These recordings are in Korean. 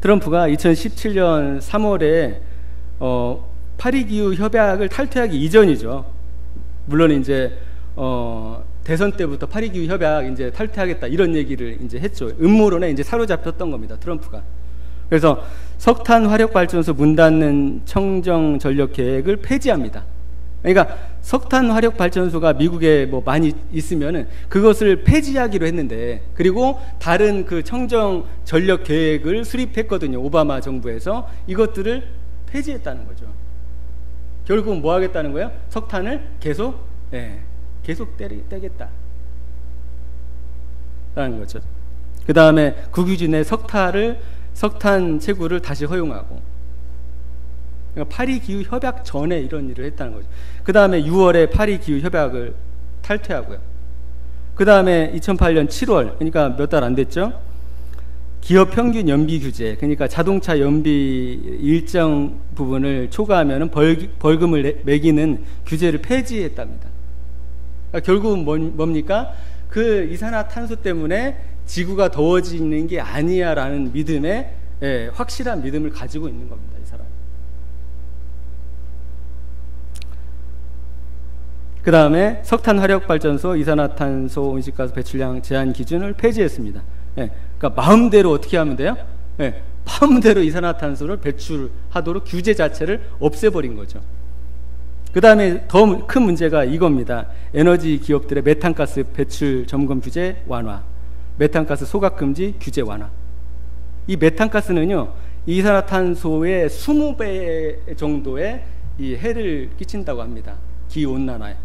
트럼프가 2017년 3월에 파리기후 협약을 탈퇴하기 이전이죠. 물론 이제 대선 때부터 파리기후 협약 이제 탈퇴하겠다 이런 얘기를 이제 했죠. 음모론에 이제 사로잡혔던 겁니다, 트럼프가. 그래서 석탄 화력 발전소 문 닫는 청정 전력 계획을 폐지합니다. 그러니까 석탄 화력 발전소가 미국에 뭐 많이 있으면은 그것을 폐지하기로 했는데, 그리고 다른 그 청정 전력 계획을 수립했거든요, 오바마 정부에서. 이것들을 폐지했다는 거죠. 결국 뭐 하겠다는 거예요? 석탄을 계속 떼겠다 라는 거죠. 그 다음에 국유지 내 석탄 채굴을 다시 허용하고, 그러니까 파리 기후 협약 전에 이런 일을 했다는 거죠. 그 다음에 6월에 파리 기후 협약을 탈퇴하고요. 그 다음에 2008년 7월, 그러니까 몇 달 안 됐죠. 기업 평균 연비 규제, 그러니까 자동차 연비 일정 부분을 초과하면 벌금을 매기는 규제를 폐지했답니다. 그러니까 결국은 뭡니까? 그 이산화탄소 때문에 지구가 더워지는 게 아니야 라는 믿음에, 확실한 믿음을 가지고 있는 겁니다, 이 사람. 그 다음에 석탄 화력 발전소 이산화탄소 온실가스 배출량 제한 기준을 폐지했습니다. 그러니까 마음대로 어떻게 하면 돼요? 마음대로 이산화탄소를 배출하도록 규제 자체를 없애버린 거죠. 그 다음에 더 큰 문제가 이겁니다. 에너지 기업들의 메탄가스 배출 점검 규제 완화, 메탄가스 소각 금지 규제 완화. 이 메탄가스는요, 이산화탄소의 20배 정도의 이 해를 끼친다고 합니다, 기후 온난화에.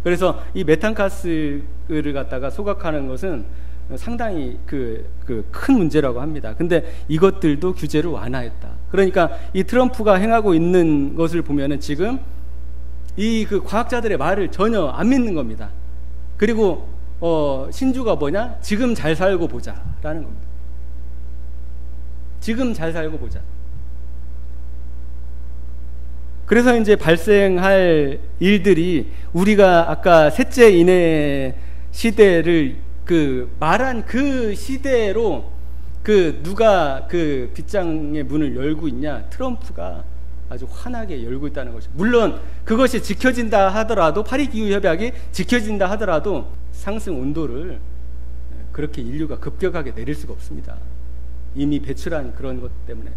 그래서 이 메탄가스를 갖다가 소각하는 것은 상당히 큰 문제라고 합니다. 근데 이것들도 규제를 완화했다. 그러니까 이 트럼프가 행하고 있는 것을 보면은 지금 이 과학자들의 말을 전혀 안 믿는 겁니다. 그리고 신주가 뭐냐? 지금 잘 살고 보자 라는 겁니다. 지금 잘 살고 보자. 그래서 이제 발생할 일들이, 우리가 아까 셋째 인해 시대를 말한 그 시대로 누가 빗장의 문을 열고 있냐? 트럼프가 아주 환하게 열고 있다는 것이죠. 물론 그것이 지켜진다 하더라도, 파리기후협약이 지켜진다 하더라도 상승 온도를 그렇게 인류가 급격하게 내릴 수가 없습니다. 이미 배출한 그런 것 때문에.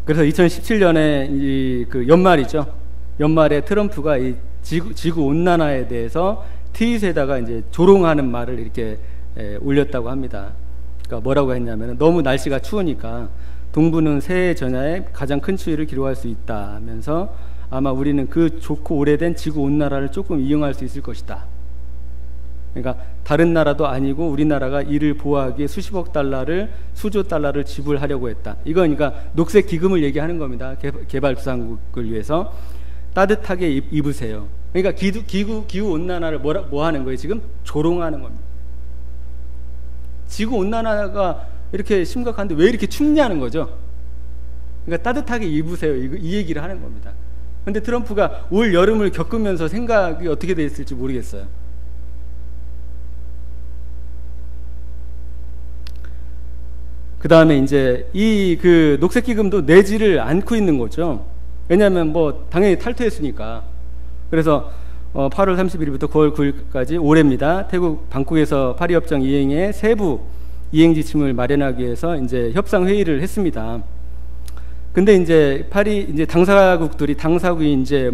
그래서 2017년에 연말이죠. 연말에 트럼프가 이 지구 온난화에 대해서 트윗에다가 이제 조롱하는 말을 이렇게 올렸다고 합니다. 그러니까 뭐라고 했냐면, 너무 날씨가 추우니까 동부는 새해 전야에 가장 큰 추위를 기록할 수 있다면서, 아마 우리는 그 좋고 오래된 지구 온난화를 조금 이용할 수 있을 것이다. 그러니까 다른 나라도 아니고 우리나라가 이를 보호하기 위해 수십억 달러를, 수조 달러를 지불하려고 했다. 이건 그러니까 녹색 기금을 얘기하는 겁니다. 개발도상국을 위해서. 따뜻하게 입으세요. 그러니까 기후 온난화를 뭐 하는 거예요? 지금 조롱하는 겁니다. 지구 온난화가 이렇게 심각한데 왜 이렇게 춥냐는 거죠. 그러니까 따뜻하게 입으세요, 이 얘기를 하는 겁니다. 그런데 트럼프가 올 여름을 겪으면서 생각이 어떻게 돼 있을지 모르겠어요. 그 다음에 이제 이 녹색 기금도 내지를 않고 있는 거죠. 왜냐하면 당연히 탈퇴했으니까. 그래서 8월 31일부터 9월 9일까지 올해입니다. 태국 방콕에서 파리협정 이행의 세부 이행 지침을 마련하기 위해서 이제 협상 회의를 했습니다. 근데 이제 이제 당사국이 이제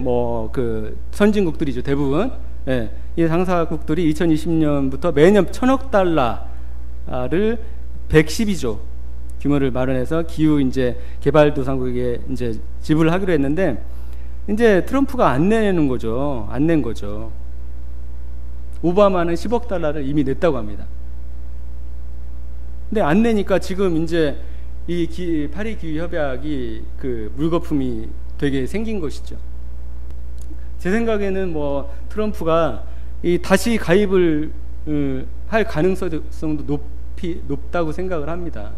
선진국들이죠, 대부분. 이 당사국들이 2020년부터 매년 1,000억 달러를 112조 규모를 마련해서 기후 이제 개발도상국에 이제 지불하기로 했는데, 이제 트럼프가 안 낸 거죠. 오바마는 10억 달러를 이미 냈다고 합니다. 근데 안 내니까 지금 이제 이 파리 기후 협약이 물거품이 되게 생긴 것이죠. 제 생각에는 트럼프가 다시 가입을 할 가능성도 높다고 생각을 합니다.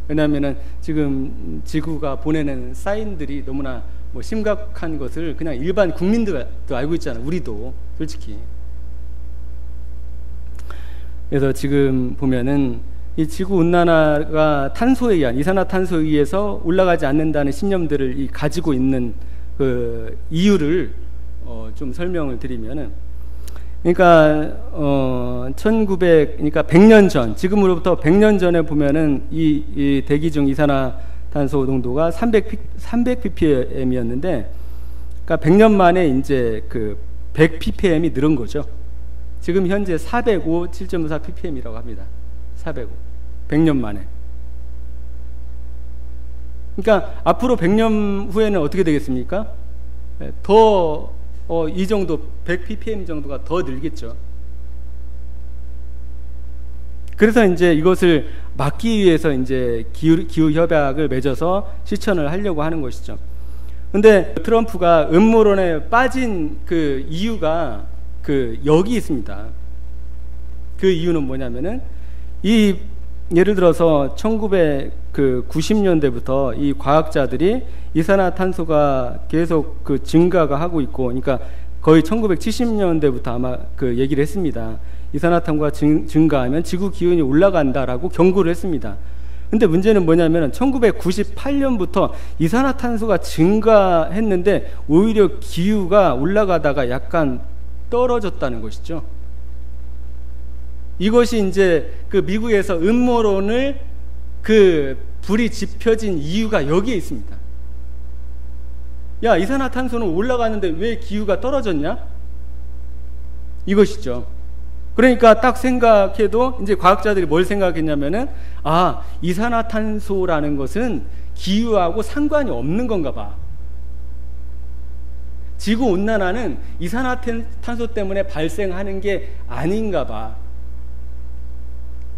왜냐하면은 지금 지구가 보내는 사인들이 너무나 심각한 것을 그냥 일반 국민들도 알고 있잖아요. 우리도 솔직히. 그래서 지금 보면은 이 지구 온난화가 탄소에 의한 이산화탄소에 의해서 올라가지 않는다는 신념들을 가지고 있는 그 이유를 좀 설명을 드리면은, 그러니까 1900 그러니까 100년 전, 지금으로부터 100년 전에 보면은 이 대기 중 이산화탄소 농도가 300 ppm이었는데, 그러니까 100년 만에 이제 그 100 ppm이 늘은 거죠. 지금 현재 405 7.54 ppm이라고 합니다. 405 100년 만에. 그러니까 앞으로 100년 후에는 어떻게 되겠습니까? 더 이 정도 100 ppm 정도가 더 늘겠죠. 그래서 이제 이것을 막기 위해서 이제 기후 협약을 맺어서 실천을 하려고 하는 것이죠. 근데 트럼프가 음모론에 빠진 그 이유가 여기 있습니다. 그 이유는 뭐냐면은, 예를 들어서 1990년대부터 이 과학자들이 이산화탄소가 계속 증가가 하고 있고, 그러니까 거의 1970년대부터 아마 얘기를 했습니다. 이산화탄소가 증가하면 지구 기온이 올라간다라고 경고를 했습니다. 근데 문제는 뭐냐면 1998년부터 이산화탄소가 증가했는데 오히려 기후가 올라가다가 약간 떨어졌다는 것이죠. 이것이 이제 미국에서 음모론을 불이 지펴진 이유가 여기에 있습니다. 야, 이산화탄소는 올라가는데 왜 기후가 떨어졌냐? 이것이죠. 그러니까 딱 생각해도 이제 과학자들이 뭘 생각했냐면은, 이산화탄소라는 것은 기후하고 상관이 없는 건가 봐. 지구온난화는 이산화탄소 때문에 발생하는 게 아닌가 봐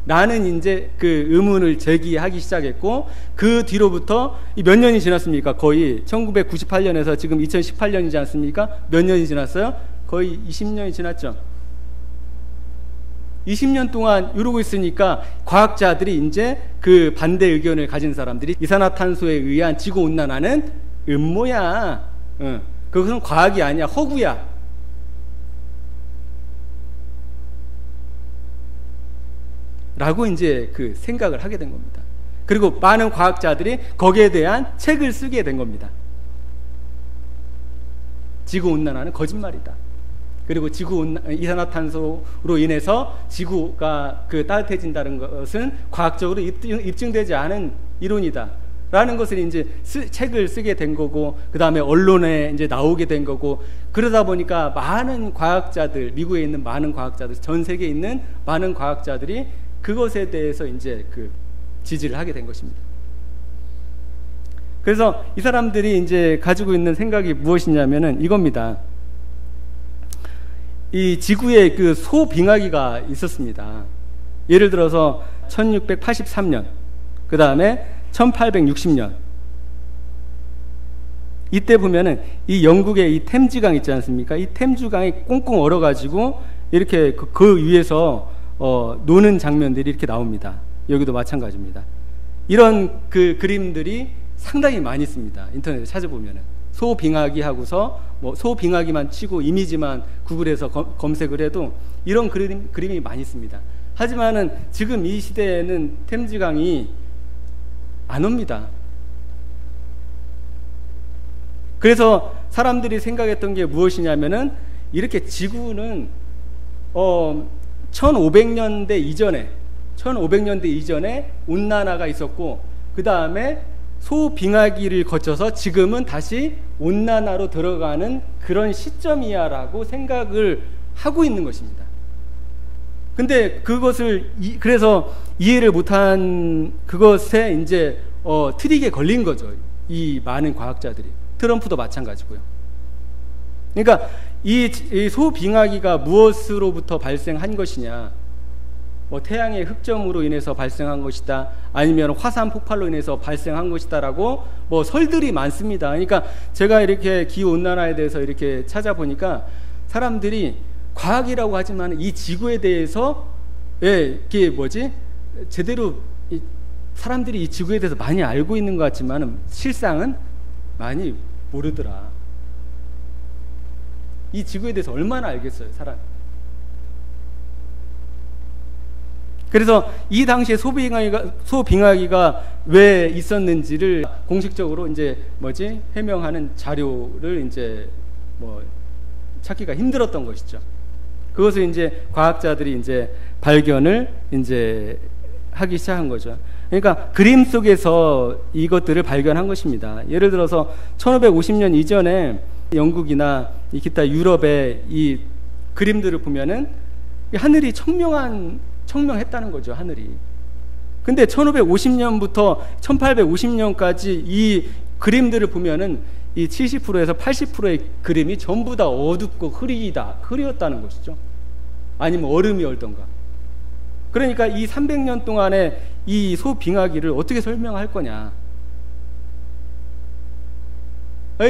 라는 이제 의문을 제기하기 시작했고, 그 뒤로부터 몇 년이 지났습니까? 거의 1998년에서 지금 2018년이지 않습니까? 몇 년이 지났어요? 거의 20년이 지났죠. 20년 동안 이러고 있으니까 과학자들이 이제 반대 의견을 가진 사람들이 이산화탄소에 의한 지구온난화는 음모야. 그것은 과학이 아니야. 허구야. 라고 이제 생각을 하게 된 겁니다. 그리고 많은 과학자들이 거기에 대한 책을 쓰게 된 겁니다. 지구온난화는 거짓말이다. 그리고 이산화탄소로 인해서 지구가 따뜻해진다는 것은 과학적으로 입증되지 않은 이론이다 라는 것을 이제 책을 쓰게 된 거고, 그 다음에 언론에 이제 나오게 된 거고, 그러다 보니까 많은 과학자들, 미국에 있는 많은 과학자들, 전 세계에 있는 많은 과학자들이 그것에 대해서 이제 지지를 하게 된 것입니다. 그래서 이 사람들이 이제 가지고 있는 생각이 무엇이냐면은 이겁니다. 이 지구에 소빙하기가 있었습니다. 예를 들어서 1683년, 그 다음에 1860년. 이때 보면은 이 영국의 이 템즈강 있지 않습니까? 이 템즈강이 꽁꽁 얼어가지고 이렇게 그 위에서 노는 장면들이 이렇게 나옵니다. 여기도 마찬가지입니다. 이런 그림들이 상당히 많이 있습니다. 인터넷에 찾아보면은. 소빙하기 하고서 소빙하기만 치고 이미지만 구글에서 검색을 해도 이런 그림이 많이 있습니다. 하지만은 지금 이 시대에는 템즈강이 안 옵니다. 그래서 사람들이 생각했던 게 무엇이냐면은, 이렇게 지구는 1500년대 이전에 온난화가 있었고, 그 다음에 소빙하기를 거쳐서 지금은 다시 온난화로 들어가는 그런 시점이야 라고 생각을 하고 있는 것입니다. 근데 그것을 그래서 이해를 못한 그것에 이제 트릭에 걸린 거죠. 이 많은 과학자들이. 트럼프도 마찬가지고요. 그러니까 이 소빙하기가 무엇으로부터 발생한 것이냐, 태양의 흑점으로 인해서 발생한 것이다, 아니면 화산 폭발로 인해서 발생한 것이다라고 설들이 많습니다. 그러니까 제가 이렇게 기후온난화에 대해서 이렇게 찾아보니까 사람들이 과학이라고 하지만 이 지구에 대해서 이게 제대로 사람들이 이 지구에 대해서 많이 알고 있는 것 같지만 실상은 많이 모르더라. 이 지구에 대해서 얼마나 알겠어요, 사람. 그래서 이 당시에 소빙하기가 왜 있었는지를 공식적으로 이제 해명하는 자료를 이제 찾기가 힘들었던 것이죠. 그것을 이제 과학자들이 이제 발견을 이제 하기 시작한 거죠. 그러니까 그림 속에서 이것들을 발견한 것입니다. 예를 들어서 1550년 이전에 영국이나 기타 유럽의 이 그림들을 보면은 하늘이 청명했다는 거죠, 하늘이. 근데 1550년부터 1850년까지 이 그림들을 보면은 이 70%에서 80%의 그림이 전부 다 어둡고 흐리었다는 것이죠. 아니면 얼음이 얼던가. 그러니까 이 300년 동안에 이 소빙하기를 어떻게 설명할 거냐에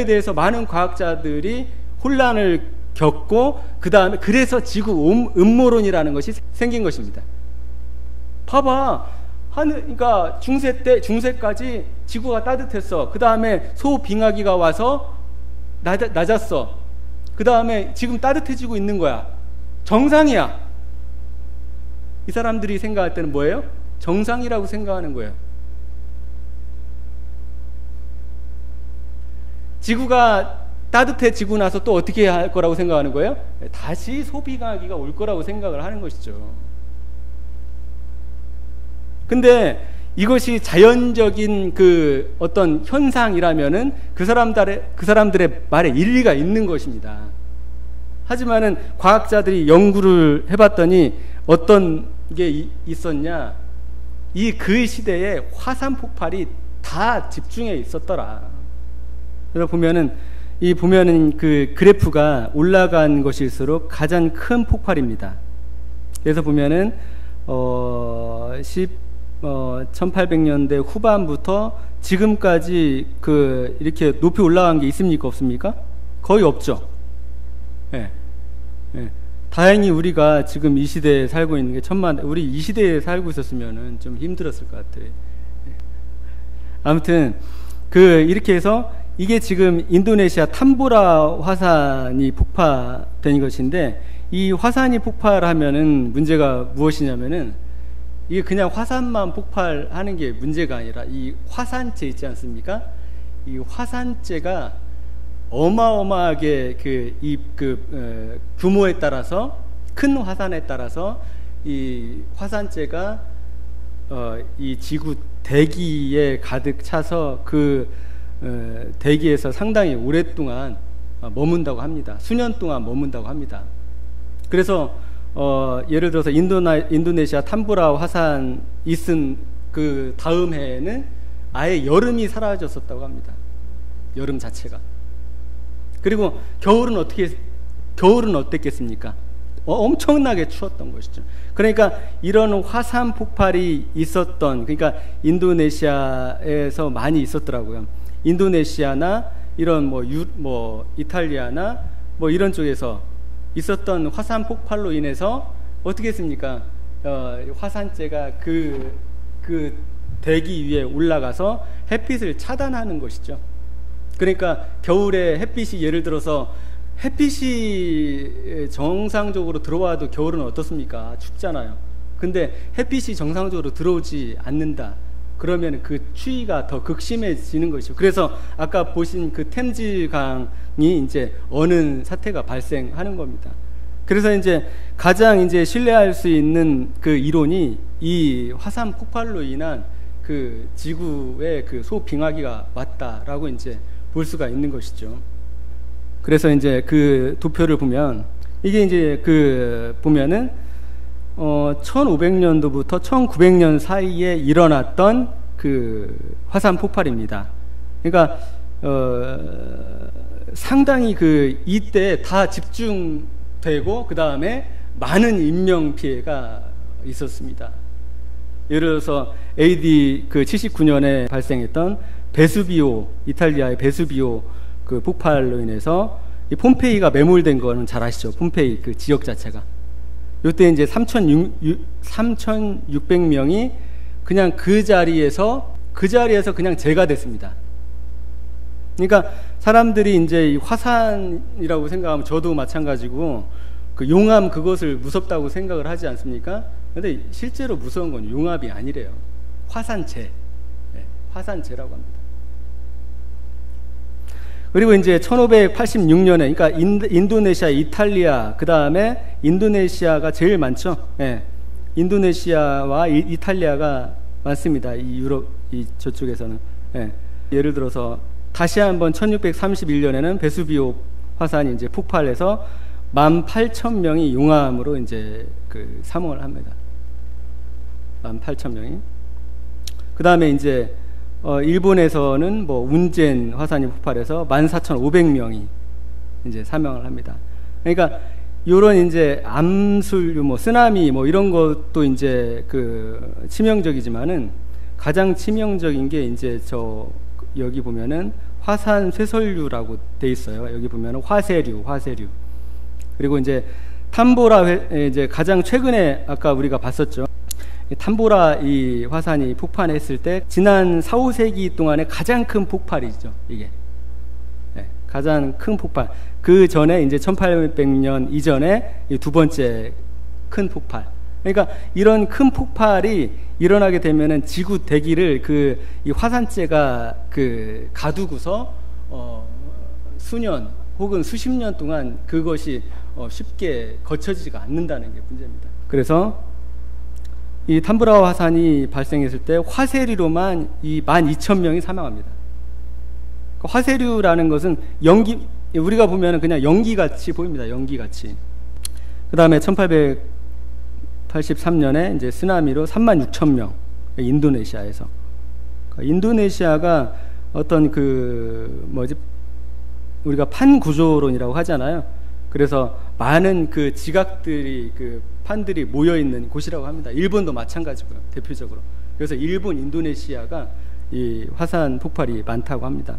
대해서 많은 과학자들이 혼란을 겪고, 그 다음에 그래서 지구 음모론이라는 것이 생긴 것입니다. 봐봐, 그러니까 중세까지 지구가 따뜻했어. 그 다음에 소빙하기가 와서 낮았어. 그 다음에 지금 따뜻해지고 있는 거야. 정상이야. 이 사람들이 생각할 때는 뭐예요? 정상이라고 생각하는 거예요. 지구가 따뜻해지고 나서 또 어떻게 할 거라고 생각하는 거예요? 다시 소빙하기가 올 거라고 생각을 하는 것이죠. 근데 이것이 자연적인 그 어떤 현상이라면은 그 사람들의 말에 일리가 있는 것입니다. 하지만은 과학자들이 연구를 해봤더니 어떤 게 있었냐? 그 시대에 화산 폭발이 다 집중해 있었더라. 그래서 보면은 그 그래프가 올라간 것일수록 가장 큰 폭발입니다. 그래서 보면은 1800년대 후반부터 지금까지 이렇게 높이 올라간 게 있습니까? 없습니까? 거의 없죠. 예. 예. 다행히 우리가 지금 이 시대에 살고 있는 게 우리 이 시대에 살고 있었으면은 좀 힘들었을 것 같아요. 예. 아무튼 이렇게 해서 이게 지금 인도네시아 탐보라 화산이 폭파된 것인데, 이 화산이 폭발하면은 문제가 무엇이냐면은 이게 그냥 화산만 폭발하는 게 문제가 아니라 이 화산재 있지 않습니까? 이 화산재가 어마어마하게 규모에 따라서, 큰 화산에 따라서 이 화산재가 이 지구 대기에 가득 차서 대기에서 상당히 오랫동안 머문다고 합니다. 수년 동안 머문다고 합니다. 그래서 예를 들어서 인도네시아 탐보라 화산 있은 그 다음 해에는 아예 여름이 사라졌었다고 합니다. 여름 자체가. 그리고 겨울은 어땠겠습니까? 엄청나게 추웠던 것이죠. 그러니까 이런 화산 폭발이 그러니까 인도네시아에서 많이 있었더라고요. 인도네시아나 이런 이탈리아나 이런 쪽에서 있었던 화산 폭발로 인해서 어떻게 했습니까? 화산재가 그 대기 위에 올라가서 햇빛을 차단하는 것이죠. 그러니까 겨울에 햇빛이, 예를 들어서 햇빛이 정상적으로 들어와도 겨울은 어떻습니까? 춥잖아요. 근데 햇빛이 정상적으로 들어오지 않는다. 그러면 그 추위가 더 극심해지는 것이죠. 그래서 아까 보신 그 템즈강이 이제 어는 사태가 발생하는 겁니다. 그래서 이제 가장 이제 신뢰할 수 있는 그 이론이 이 화산 폭발로 인한 그 지구의 그 소빙하기가 왔다라고 이제 볼 수가 있는 것이죠. 그래서 이제 그 도표를 보면 이게 이제 보면은 1500년도부터 1900년 사이에 일어났던 그 화산 폭발입니다. 그러니까 상당히 이때 다 집중되고 그 다음에 많은 인명 피해가 있었습니다. 예를 들어서 AD 79년에 발생했던 이탈리아의 베수비오 그 폭발로 인해서 이 폼페이가 매몰된 거는 잘 아시죠? 폼페이 그 지역 자체가. 요때 이제 3,600명이 그냥 그 자리에서 그냥 재가 됐습니다. 그러니까 사람들이 이제 이 화산이라고 생각하면, 저도 마찬가지고 그 용암 그것을 무섭다고 생각을 하지 않습니까? 근데 실제로 무서운 건 융합이 아니래요. 화산재. 네, 화산재라고 합니다. 그리고 이제 1586년에, 그러니까 인도네시아, 이탈리아, 그 다음에 인도네시아가 제일 많죠. 예. 인도네시아와 이탈리아가 많습니다. 이 유럽, 저쪽에서는. 예. 예를 들어서 다시 한번 1631년에는 베수비오 화산이 이제 폭발해서 18,000명이 용암으로 이제 그 사망을 합니다. 18,000명이. 그 다음에 이제 일본에서는 뭐 운젠 화산이 폭발해서 14,500명이 이제 사망을 합니다. 그러니까 요런 이제 암술류, 뭐 쓰나미 뭐 이런 것도 이제 그 치명적이지만은 가장 치명적인 게 이제 여기 보면은 화산 쇠설류라고 돼 있어요. 여기 보면은 화쇄류. 그리고 이제 탐보라 이제 가장 최근에 아까 우리가 봤었죠. 탐보라 이 화산이 폭발했을 때 지난 4, 5세기 동안에 가장 큰 폭발이죠. 이게. 네, 가장 큰 폭발. 그 전에 이제 1800년 이전에 이 두 번째 큰 폭발. 그러니까 이런 큰 폭발이 일어나게 되면은 지구 대기를 이 화산재가 가두고서 수년 혹은 수십 년 동안 그것이 쉽게 거쳐지지가 않는다는 게 문제입니다. 그래서 이 탐보라 화산이 발생했을 때 화쇄류로만 이 12,000명이 사망합니다. 화쇄류라는 것은 연기, 우리가 보면 그냥 연기같이 보입니다. 연기같이. 그 다음에 1883년에 이제 쓰나미로 36,000명, 인도네시아에서. 인도네시아가 어떤 우리가 판구조론이라고 하잖아요. 그래서 많은 그 지각들이, 판들이 모여있는 곳이라고 합니다. 일본도 마찬가지고요, 대표적으로. 그래서 일본, 인도네시아가 이 화산 폭발이 많다고 합니다.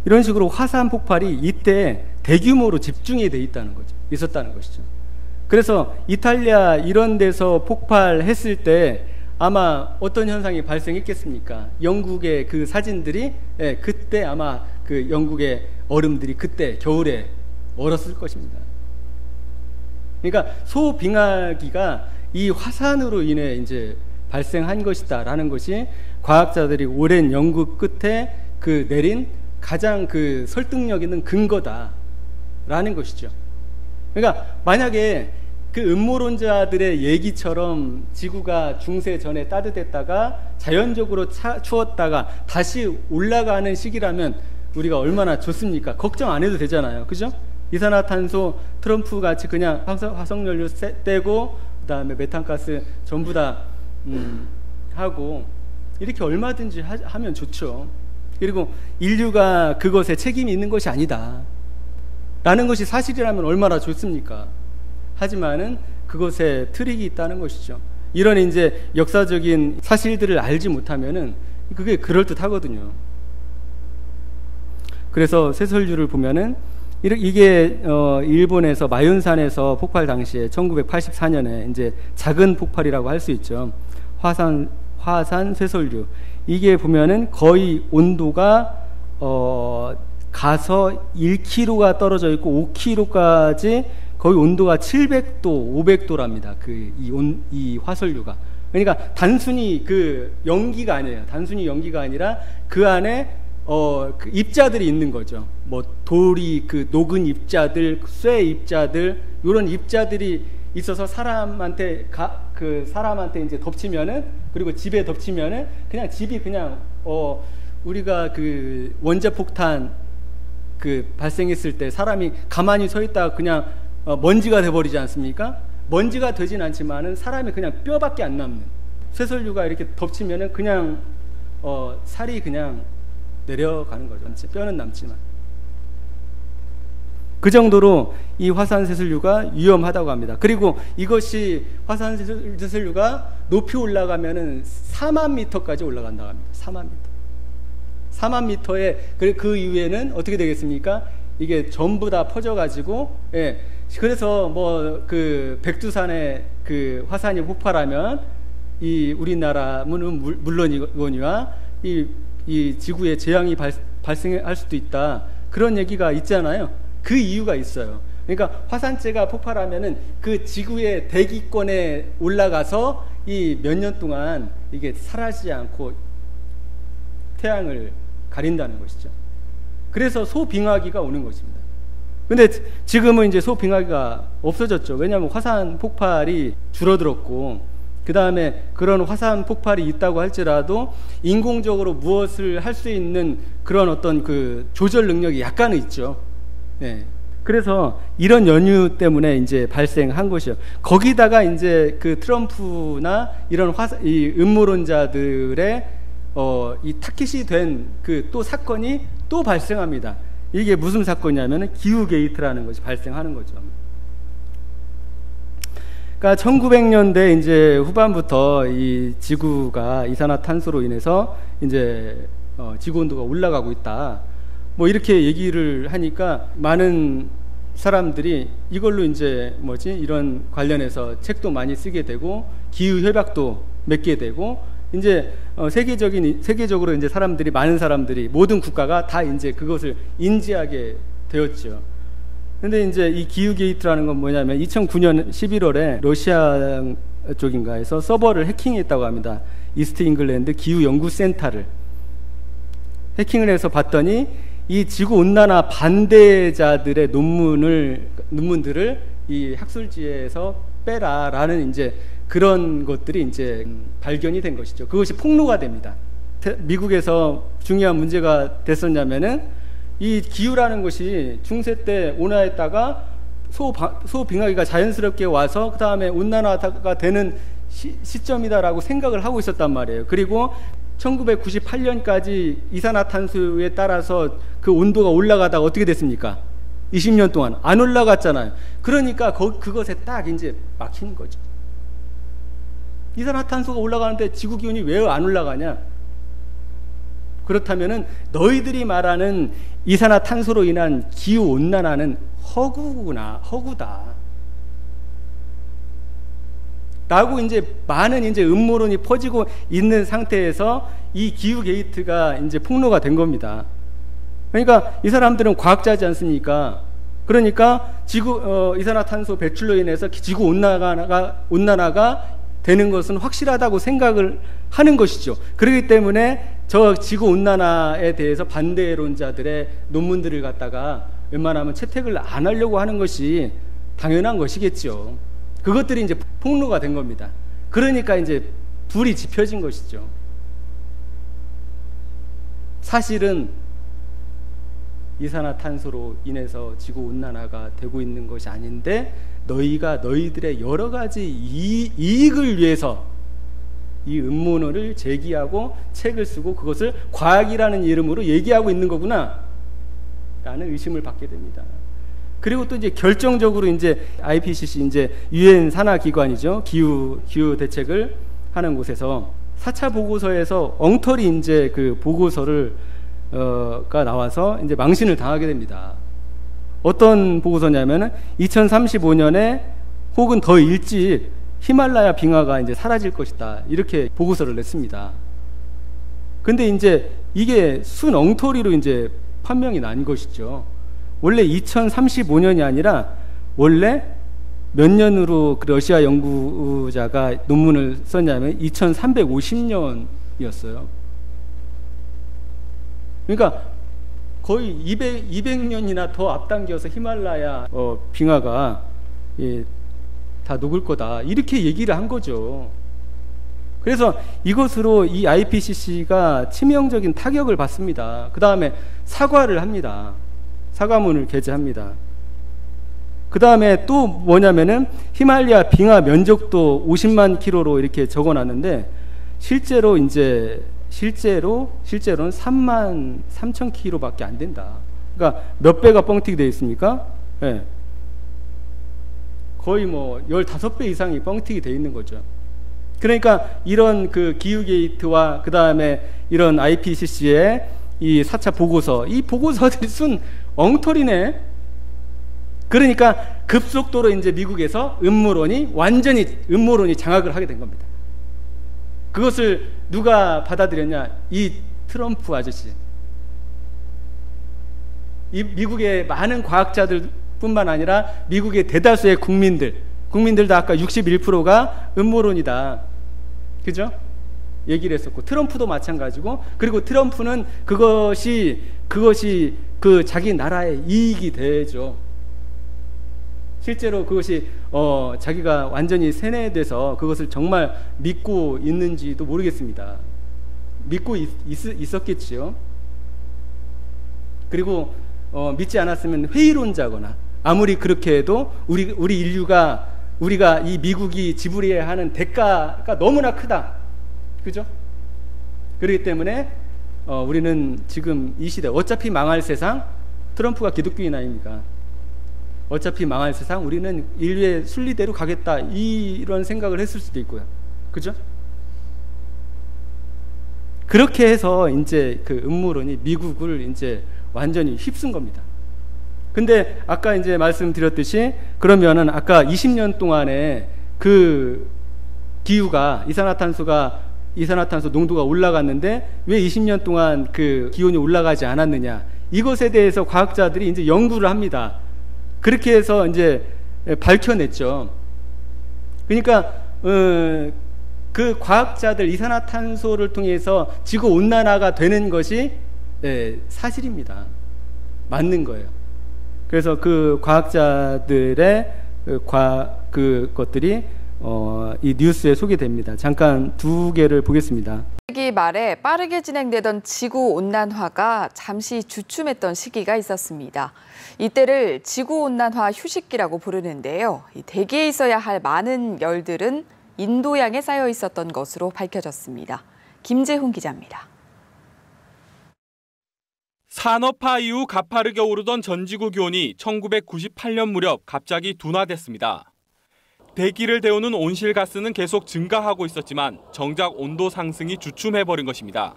이런 식으로 화산 폭발이 이때 대규모로 집중이 돼 있었다는 것이죠. 그래서 이탈리아 이런 데서 폭발했을 때 아마 어떤 현상이 발생했겠습니까? 영국의 그 사진들이, 그때 아마 그 영국의 얼음들이 그때 겨울에 얼었을 것입니다. 그러니까 소빙하기가 이 화산으로 인해 이제 발생한 것이다라는 것이 과학자들이 오랜 연구 끝에 내린 가장 설득력 있는 근거다라는 것이죠. 그러니까 만약에 음모론자들의 얘기처럼 지구가 중세 전에 따뜻했다가 자연적으로 추웠다가 다시 올라가는 시기라면 우리가 얼마나 좋습니까? 걱정 안 해도 되잖아요. 그죠? 이산화탄소 트럼프 같이 그냥 화석연료 떼고 그다음에 메탄가스 전부 다 하고 이렇게 얼마든지 하면 좋죠. 그리고 인류가 그것에 책임이 있는 것이 아니다 라는 것이 사실이라면 얼마나 좋습니까? 하지만은 그것에 트릭이 있다는 것이죠. 이런 이제 역사적인 사실들을 알지 못하면은 그게 그럴듯하거든요. 그래서 쇠설류를 보면은 이게 일본에서 마윤산에서 폭발 당시에 1984년에 이제 작은 폭발이라고 할 수 있죠. 화산 쇠설류. 이게 보면은 거의 온도가 가서 1kg가 떨어져 있고 5kg까지 거의 온도가 700도, 500도랍니다. 이 화설류가. 그러니까 단순히 연기가 아니에요. 단순히 연기가 아니라 그 안에 입자들이 있는 거죠. 뭐 돌이 녹은 입자들, 쇠 입자들, 이런 입자들이 있어서 사람한테 이제 덮치면은, 그리고 집에 덮치면은 그냥 집이 그냥 우리가 원자폭탄 발생했을 때 사람이 가만히 서 있다가 그냥 먼지가 돼버리지 않습니까? 먼지가 되진 않지만은 사람이 그냥 뼈밖에 안 남는, 쇠설류가 이렇게 덮치면은 그냥 살이 그냥 내려가는 거죠. 뼈는 남지만. 그 정도로 이 화산 쇠설류가 위험하다고 합니다. 그리고 이것이 화산 쇠설류가 높이 올라가면은 4만 미터까지 올라간다고 합니다. 4만 미터. 4만 미터에 그 이후에는 어떻게 되겠습니까? 이게 전부 다 퍼져가지고, 그래서 백두산에 화산이 폭발하면 이 우리나라는 물론이거니와 이 지구에 재앙이 발생할 수도 있다, 그런 얘기가 있잖아요. 그 이유가 있어요. 그러니까 화산재가 폭발하면은 그 지구의 대기권에 올라가서 이 몇 년 동안 이게 사라지지 않고 태양을 가린다는 것이죠. 그래서 소빙하기가 오는 것입니다. 근데 지금은 이제 소빙하기가 없어졌죠. 왜냐하면 화산 폭발이 줄어들었고, 그 다음에 그런 화산 폭발이 있다고 할지라도 인공적으로 무엇을 할 수 있는 그런 어떤 그 조절 능력이 약간은 있죠. 네. 그래서 이런 연유 때문에 이제 발생한 것이요. 거기다가 이제 그 트럼프나 이런 이 음모론자들의 이 타깃이 된 그 또 사건이 또 발생합니다. 이게 무슨 사건이냐면은 기후 게이트라는 것이 발생하는 거죠. 그러니까 1900년대 이제 후반부터 이 지구가 이산화탄소로 인해서 이제 지구 온도가 올라가고 있다. 뭐 이렇게 얘기를 하니까 많은 사람들이 이걸로 이제 이런 관련해서 책도 많이 쓰게 되고 기후 협약도 맺게 되고 이제 세계적으로 이제 사람들이 많은 사람들이 모든 국가가 다 이제 그것을 인지하게 되었죠. 근데 이제 이 기후 게이트라는 건 뭐냐면 2009년 11월에 러시아 쪽인가에서 서버를 해킹했다고 합니다. 이스트 잉글랜드 기후 연구센터를 해킹을 해서 봤더니 이 지구 온난화 반대자들의 논문들을 이 학술지에서 빼라라는 이제 그런 것들이 이제 발견이 된 것이죠. 그것이 폭로가 됩니다. 미국에서 중요한 문제가 됐었냐면은 이 기후라는 것이 중세 때 온화했다가 소빙하기가 자연스럽게 와서 그 다음에 온난화가 되는 시점이다라고 생각을 하고 있었단 말이에요. 그리고 1998년까지 이산화탄소에 따라서 그 온도가 올라가다가 어떻게 됐습니까? 20년 동안 안 올라갔잖아요. 그러니까 그것에 딱 이제 막힌 거죠. 이산화탄소가 올라가는데 지구 기온이 왜 안 올라가냐? 그렇다면은 너희들이 말하는 이산화탄소로 인한 기후 온난화는 허구다. 라고 이제 많은 이제 음모론이 퍼지고 있는 상태에서 이 기후 게이트가 이제 폭로가 된 겁니다. 그러니까 이 사람들은 과학자지 않습니까? 그러니까 이산화탄소 배출로 인해서 지구 온난화가 되는 것은 확실하다고 생각을 하는 것이죠. 그렇기 때문에 저 지구 온난화에 대해서 반대론자들의 논문들을 갖다가 웬만하면 채택을 안 하려고 하는 것이 당연한 것이겠죠. 그것들이 이제 폭로가 된 겁니다. 그러니까 이제 불이 지펴진 것이죠. 사실은 이산화탄소로 인해서 지구 온난화가 되고 있는 것이 아닌데 너희가 너희들의 여러 가지 이익을 위해서 이 음모론을 제기하고 책을 쓰고 그것을 과학이라는 이름으로 얘기하고 있는 거구나 라는 의심을 받게 됩니다. 그리고 또 이제 결정적으로 이제 IPCC 이제 유엔 산하 기관이죠. 기후 대책을 하는 곳에서 4차 보고서에서 엉터리 이제 그 보고서를 가 나와서 이제 망신을 당하게 됩니다. 어떤 보고서냐면은 2035년에 혹은 더 일찍 히말라야 빙하가 이제 사라질 것이다. 이렇게 보고서를 냈습니다. 근데 이제 이게 순 엉터리로 이제 판명이 난 것이죠. 원래 2035년이 아니라 원래 몇 년으로 그 러시아 연구자가 논문을 썼냐면 2350년이었어요. 그러니까 거의 200년이나 더 앞당겨서 히말라야 빙하가 다 녹을 거다 이렇게 얘기를 한 거죠. 그래서 이것으로 이 IPCC가 치명적인 타격을 받습니다. 그 다음에 사과를 합니다. 사과문을 게재합니다. 그 다음에 또 뭐냐면은 히말라야 빙하 면적도 50만 킬로로 이렇게 적어놨는데 실제로는 3만 3천 킬로밖에 안 된다. 그러니까 몇 배가 뻥튀기 되어 있습니까? 네. 거의 뭐 15배 이상이 뻥튀기 되어 있는 거죠. 그러니까 이런 그 기후 게이트와 그 다음에 이런 IPCC의 이 4차 보고서, 이 보고서들이 순 엉터리네. 그러니까 급속도로 이제 미국에서 완전히 음모론이 장악을 하게 된 겁니다. 그것을 누가 받아들였냐? 이 트럼프 아저씨. 이 미국의 많은 과학자들 뿐만 아니라 미국의 대다수의 국민들도 아까 61%가 음모론이다. 그죠? 얘기를 했었고, 트럼프도 마찬가지고, 그리고 트럼프는 그것이 그 자기 나라의 이익이 되죠. 실제로 그것이 자기가 완전히 세뇌돼서 그것을 정말 믿고 있는지도 모르겠습니다. 믿고 있었겠지요. 그리고 믿지 않았으면 회의론자거나, 아무리 그렇게 해도 우리 인류가, 우리가 이 미국이 지불해야 하는 대가가 너무나 크다. 그죠? 그렇기 때문에 우리는 지금 이 시대, 어차피 망할 세상, 트럼프가 기독교인 아닙니까? 어차피 망할 세상, 우리는 인류의 순리대로 가겠다, 이런 생각을 했을 수도 있고요. 그죠? 그렇게 해서 이제 그 음모론이 미국을 이제 완전히 휩쓴 겁니다. 근데 아까 이제 말씀드렸듯이, 그러면은 아까 20년 동안에 그 기후가, 이산화탄소 농도가 올라갔는데 왜 20년 동안 그 기온이 올라가지 않았느냐, 이것에 대해서 과학자들이 이제 연구를 합니다. 그렇게 해서 이제 밝혀냈죠. 그러니까 그 과학자들, 이산화탄소를 통해서 지구 온난화가 되는 것이 사실입니다. 맞는 거예요. 그래서 그 과학자들의 그것들이 이 뉴스에 소개됩니다. 잠깐 두 개를 보겠습니다. 세기 말에 빠르게 진행되던 지구온난화가 잠시 주춤했던 시기가 있었습니다. 이때를 지구온난화 휴식기라고 부르는데요. 대기에 있어야 할 많은 열들은 인도양에 쌓여 있었던 것으로 밝혀졌습니다. 김재훈 기자입니다. 산업화 이후 가파르게 오르던 전지구 기온이 1998년 무렵 갑자기 둔화됐습니다. 대기를 데우는 온실가스는 계속 증가하고 있었지만 정작 온도 상승이 주춤해버린 것입니다.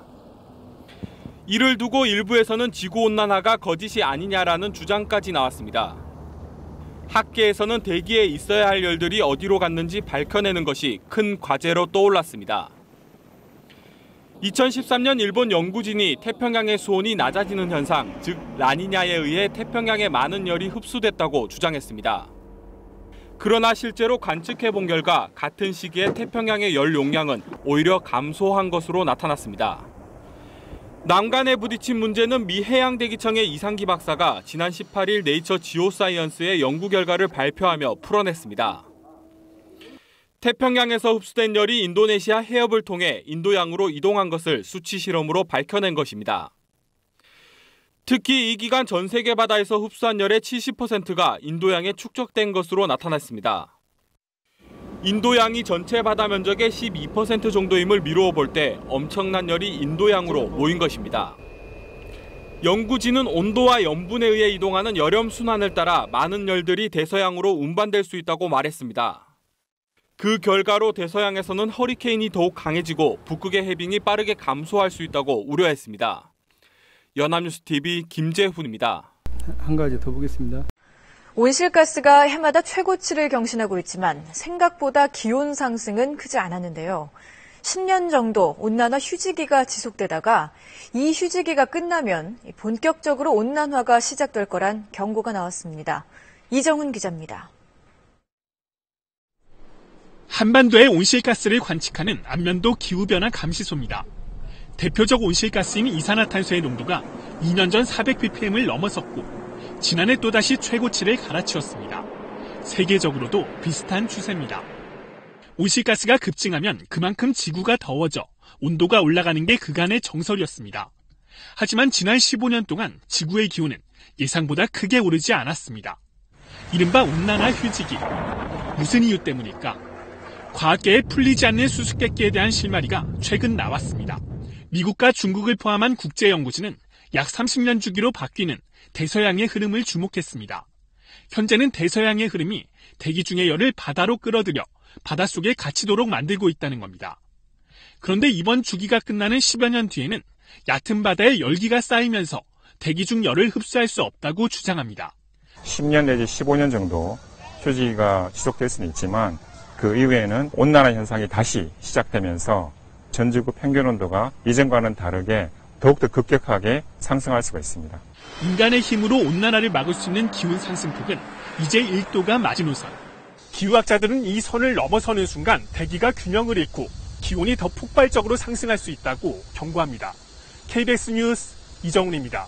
이를 두고 일부에서는 지구온난화가 거짓이 아니냐라는 주장까지 나왔습니다. 학계에서는 대기에 있어야 할 열들이 어디로 갔는지 밝혀내는 것이 큰 과제로 떠올랐습니다. 2013년 일본 연구진이 태평양의 수온이 낮아지는 현상, 즉 라니냐에 의해 태평양의 많은 열이 흡수됐다고 주장했습니다. 그러나 실제로 관측해본 결과 같은 시기에 태평양의 열 용량은 오히려 감소한 것으로 나타났습니다. 난간에 부딪힌 문제는 미 해양대기청의 이상기 박사가 지난 18일 네이처 지오사이언스의 연구 결과를 발표하며 풀어냈습니다. 태평양에서 흡수된 열이 인도네시아 해협을 통해 인도양으로 이동한 것을 수치 실험으로 밝혀낸 것입니다. 특히 이 기간 전 세계 바다에서 흡수한 열의 70%가 인도양에 축적된 것으로 나타났습니다. 인도양이 전체 바다 면적의 12% 정도임을 미루어 볼 때 엄청난 열이 인도양으로 모인 것입니다. 연구진은 온도와 염분에 의해 이동하는 열염 순환을 따라 많은 열들이 대서양으로 운반될 수 있다고 말했습니다. 그 결과로 대서양에서는 허리케인이 더욱 강해지고 북극의 해빙이 빠르게 감소할 수 있다고 우려했습니다. 연합뉴스TV 김재훈입니다. 한 가지 더 보겠습니다. 온실가스가 해마다 최고치를 경신하고 있지만 생각보다 기온 상승은 크지 않았는데요. 10년 정도 온난화 휴지기가 지속되다가 이 휴지기가 끝나면 본격적으로 온난화가 시작될 거란 경고가 나왔습니다. 이정훈 기자입니다. 한반도의 온실가스를 관측하는 안면도 기후변화 감시소입니다. 대표적 온실가스인 이산화탄소의 농도가 2년 전 400ppm을 넘어섰고 지난해 또다시 최고치를 갈아치웠습니다. 세계적으로도 비슷한 추세입니다. 온실가스가 급증하면 그만큼 지구가 더워져 온도가 올라가는 게 그간의 정설이었습니다. 하지만 지난 15년 동안 지구의 기온은 예상보다 크게 오르지 않았습니다. 이른바 온난화 휴지기. 무슨 이유 때문일까? 과학계에 풀리지 않는 수수께끼에 대한 실마리가 최근 나왔습니다. 미국과 중국을 포함한 국제연구진은 약 30년 주기로 바뀌는 대서양의 흐름을 주목했습니다. 현재는 대서양의 흐름이 대기 중의 열을 바다로 끌어들여 바닷속에 갇히도록 만들고 있다는 겁니다. 그런데 이번 주기가 끝나는 10여 년 뒤에는 얕은 바다에 열기가 쌓이면서 대기 중 열을 흡수할 수 없다고 주장합니다. 10년 내지 15년 정도 휴지기가 지속될 수는 있지만 그 이후에는 온난화 현상이 다시 시작되면서 전지구 평균 온도가 이전과는 다르게 더욱더 급격하게 상승할 수가 있습니다. 인간의 힘으로 온난화를 막을 수 있는 기온 상승폭은 이제 1도가 마지노선. 기후학자들은 이 선을 넘어서는 순간 대기가 균형을 잃고 기온이 더 폭발적으로 상승할 수 있다고 경고합니다. KBS 뉴스 이정훈입니다.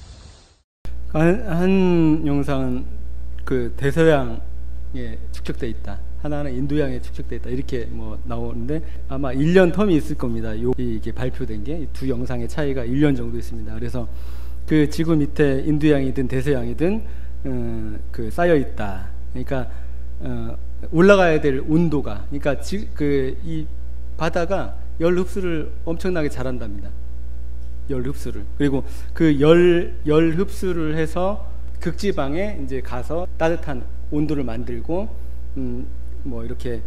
한 영상은 그 대서양에 축적돼 있다. 하나는 인도양에 축적돼 있다. 이렇게 뭐 나오는데 아마 1년 텀이 있을 겁니다. 이게 발표된 게 두 영상의 차이가 1년 정도 있습니다. 그래서 그 지구 밑에 인도양이든 대서양이든 그 쌓여 있다. 그러니까 올라가야 될 온도가, 그러니까 이 바다가 열 흡수를 엄청나게 잘한답니다. 열 흡수를. 그리고 그 열 흡수를 해서 극지방에 이제 가서 따뜻한 온도를 만들고 뭐 이렇게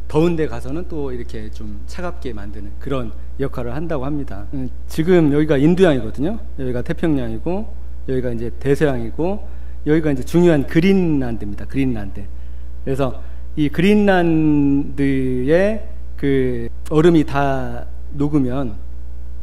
더운 데 가서는 또 이렇게 좀 차갑게 만드는 그런 역할을 한다고 합니다. 지금 여기가 인도양이거든요. 여기가 태평양이고 여기가 이제 대서양이고 여기가 이제 중요한 그린란드입니다. 그린란드. 그래서 이 그린란드의 그 얼음이 다 녹으면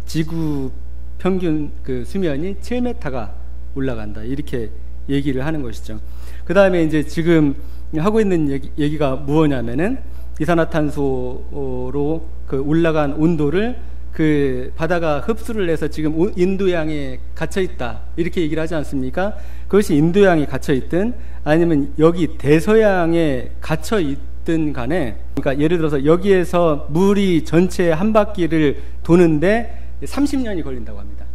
지구 평균 그 수면이 7m가 올라간다. 이렇게 얘기를 하는 것이죠. 그 다음에 이제 지금 하고 있는 얘기가 무엇냐면은 이산화탄소로 그 올라간 온도를 그 바다가 흡수를 해서 지금 인도양에 갇혀 있다. 이렇게 얘기를 하지 않습니까? 그것이 인도양에 갇혀 있든 아니면 여기 대서양에 갇혀 있든 간에, 그러니까 예를 들어서 여기에서 물이 전체 한 바퀴를 도는데 30년이 걸린다고 합니다.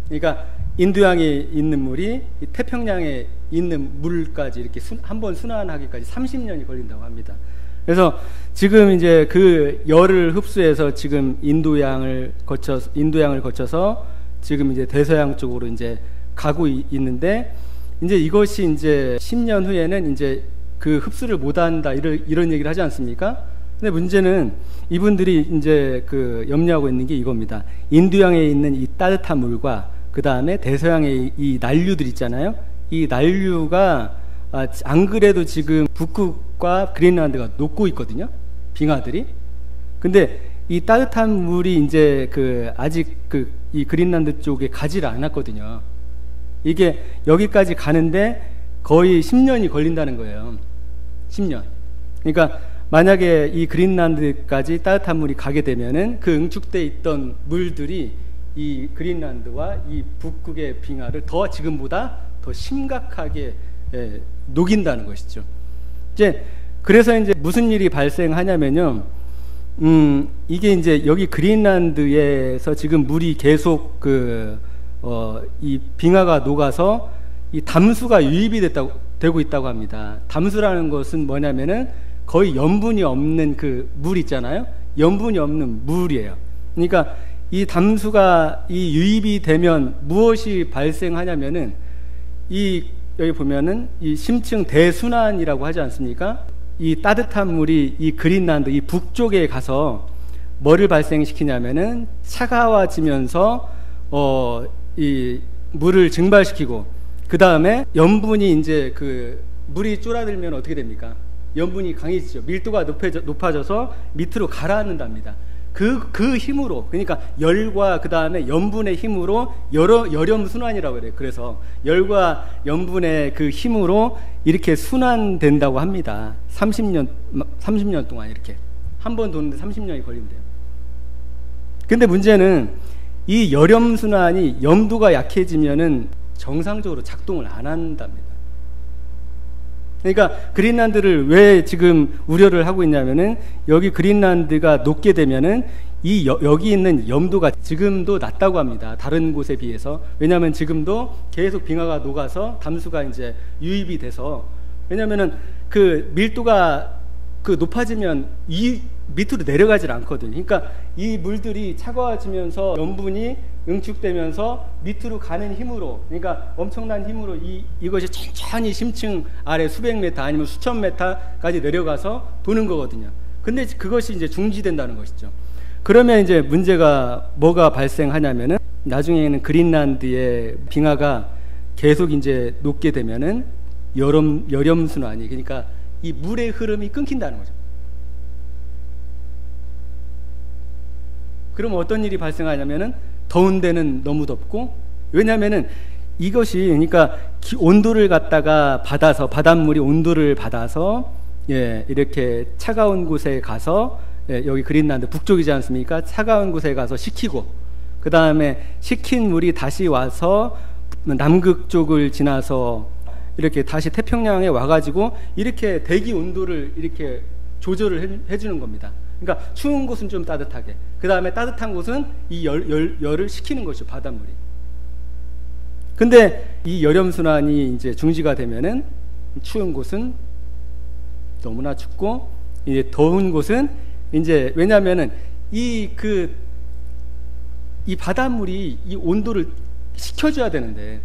그러니까 인도양에 있는 물이 태평양에 있는 물까지 이렇게 한번 순환하기까지 30년이 걸린다고 합니다. 그래서 지금 이제 그 열을 흡수해서 지금 인도양을 거쳐서 지금 이제 대서양 쪽으로 이제 가고 있는데, 이제 이것이 이제 10년 후에는 이제 그 흡수를 못한다 이런 얘기를 하지 않습니까? 근데 문제는 이분들이 이제 그 염려하고 있는 게 이겁니다. 인도양에 있는 이 따뜻한 물과 그 다음에 대서양의 이 난류들 있잖아요. 이 난류가 안 그래도 지금 북극과 그린란드가 녹고 있거든요. 빙하들이. 근데 이 따뜻한 물이 이제 그 아직 이 그린란드 쪽에 가지를 않았거든요. 이게 여기까지 가는데 거의 10년이 걸린다는 거예요. 10년. 그러니까 만약에 이 그린란드까지 따뜻한 물이 가게 되면은 그 응축돼 있던 물들이 이 그린란드와 이 북극의 빙하를 더 지금보다 더 심각하게 녹인다는 것이죠. 이제 그래서 이제 무슨 일이 발생하냐면요. 이게 이제 여기 그린란드에서 지금 물이 계속 이 빙하가 녹아서 이 담수가 유입이 되고 있다고 합니다. 담수라는 것은 뭐냐면은 거의 염분이 없는 그 물 있잖아요. 염분이 없는 물이에요. 그러니까 이 담수가 이 유입이 되면 무엇이 발생하냐면은 여기 보면은 이 심층 대순환이라고 하지 않습니까? 이 따뜻한 물이 이 그린란드 이 북쪽에 가서 뭐를 발생시키냐면은 차가워지면서 이 물을 증발시키고, 그 다음에 염분이 이제 그 물이 쫄아들면 어떻게 됩니까? 염분이 강해지죠. 밀도가 높아져서 밑으로 가라앉는답니다. 그 힘으로, 그러니까 열과 그 다음에 염분의 힘으로 열염 순환이라고 그래요. 그래서 열과 염분의 그 힘으로 이렇게 순환된다고 합니다. 30년 동안 이렇게 한 번 도는데 30년이 걸린대요. 근데 문제는 이 열염 순환이 염도가 약해지면은 정상적으로 작동을 안 한답니다. 그러니까 그린란드를 왜 지금 우려를 하고 있냐면은 여기 그린란드가 녹게 되면은 여기 있는 염도가 지금도 낮다고 합니다. 다른 곳에 비해서. 왜냐하면 지금도 계속 빙하가 녹아서 담수가 이제 유입이 돼서, 왜냐하면은 그 밀도가 높아지면 이 밑으로 내려가질 않거든요. 그러니까 이 물들이 차가워지면서 염분이 응축되면서 밑으로 가는 힘으로, 그러니까 엄청난 힘으로 이것이 천천히 심층 아래 수백 메타 아니면 수천 메타까지 내려가서 도는 거거든요. 근데 그것이 이제 중지된다는 것이죠. 그러면 이제 문제가 뭐가 발생하냐면은 나중에는 그린란드의 빙하가 계속 이제 녹게 되면은 열염 순환이, 그러니까 이 물의 흐름이 끊긴다는 거죠. 그럼 어떤 일이 발생하냐면은 더운 데는 너무 덥고, 왜냐하면은 이것이 그러니까 온도를 갖다가 받아서, 바닷물이 온도를 받아서 이렇게 차가운 곳에 가서, 여기 그린란드 북쪽이지 않습니까? 차가운 곳에 가서 식히고, 그 다음에 식힌 물이 다시 와서 남극 쪽을 지나서 이렇게 다시 태평양에 와가지고 이렇게 대기 온도를 이렇게 조절을 해주는 겁니다. 그러니까 추운 곳은 좀 따뜻하게, 그 다음에 따뜻한 곳은 이 열을 식히는 것이죠, 바닷물이. 근데 이 열염순환이 이제 중지가 되면은 추운 곳은 너무나 춥고, 이제 더운 곳은 이제, 왜냐하면은 이 바닷물이 이 온도를 식혀줘야 되는데,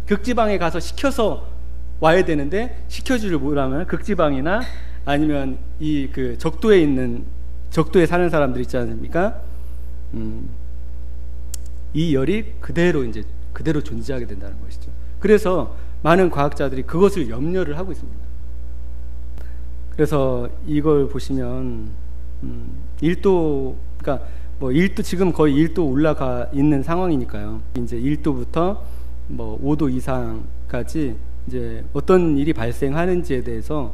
극지방에 가서 식혀서 와야 되는데, 식혀주를 뭐라면 극지방이나 아니면 이 적도에 사는 사람들 있지 않습니까? 이 열이 그대로 존재하게 된다는 것이죠. 그래서 많은 과학자들이 그것을 염려를 하고 있습니다. 그래서 이걸 보시면 1도, 그러니까 뭐 1도, 지금 거의 1도 올라가 있는 상황이니까요. 이제 1도부터 뭐 5도 이상까지 이제 어떤 일이 발생하는지에 대해서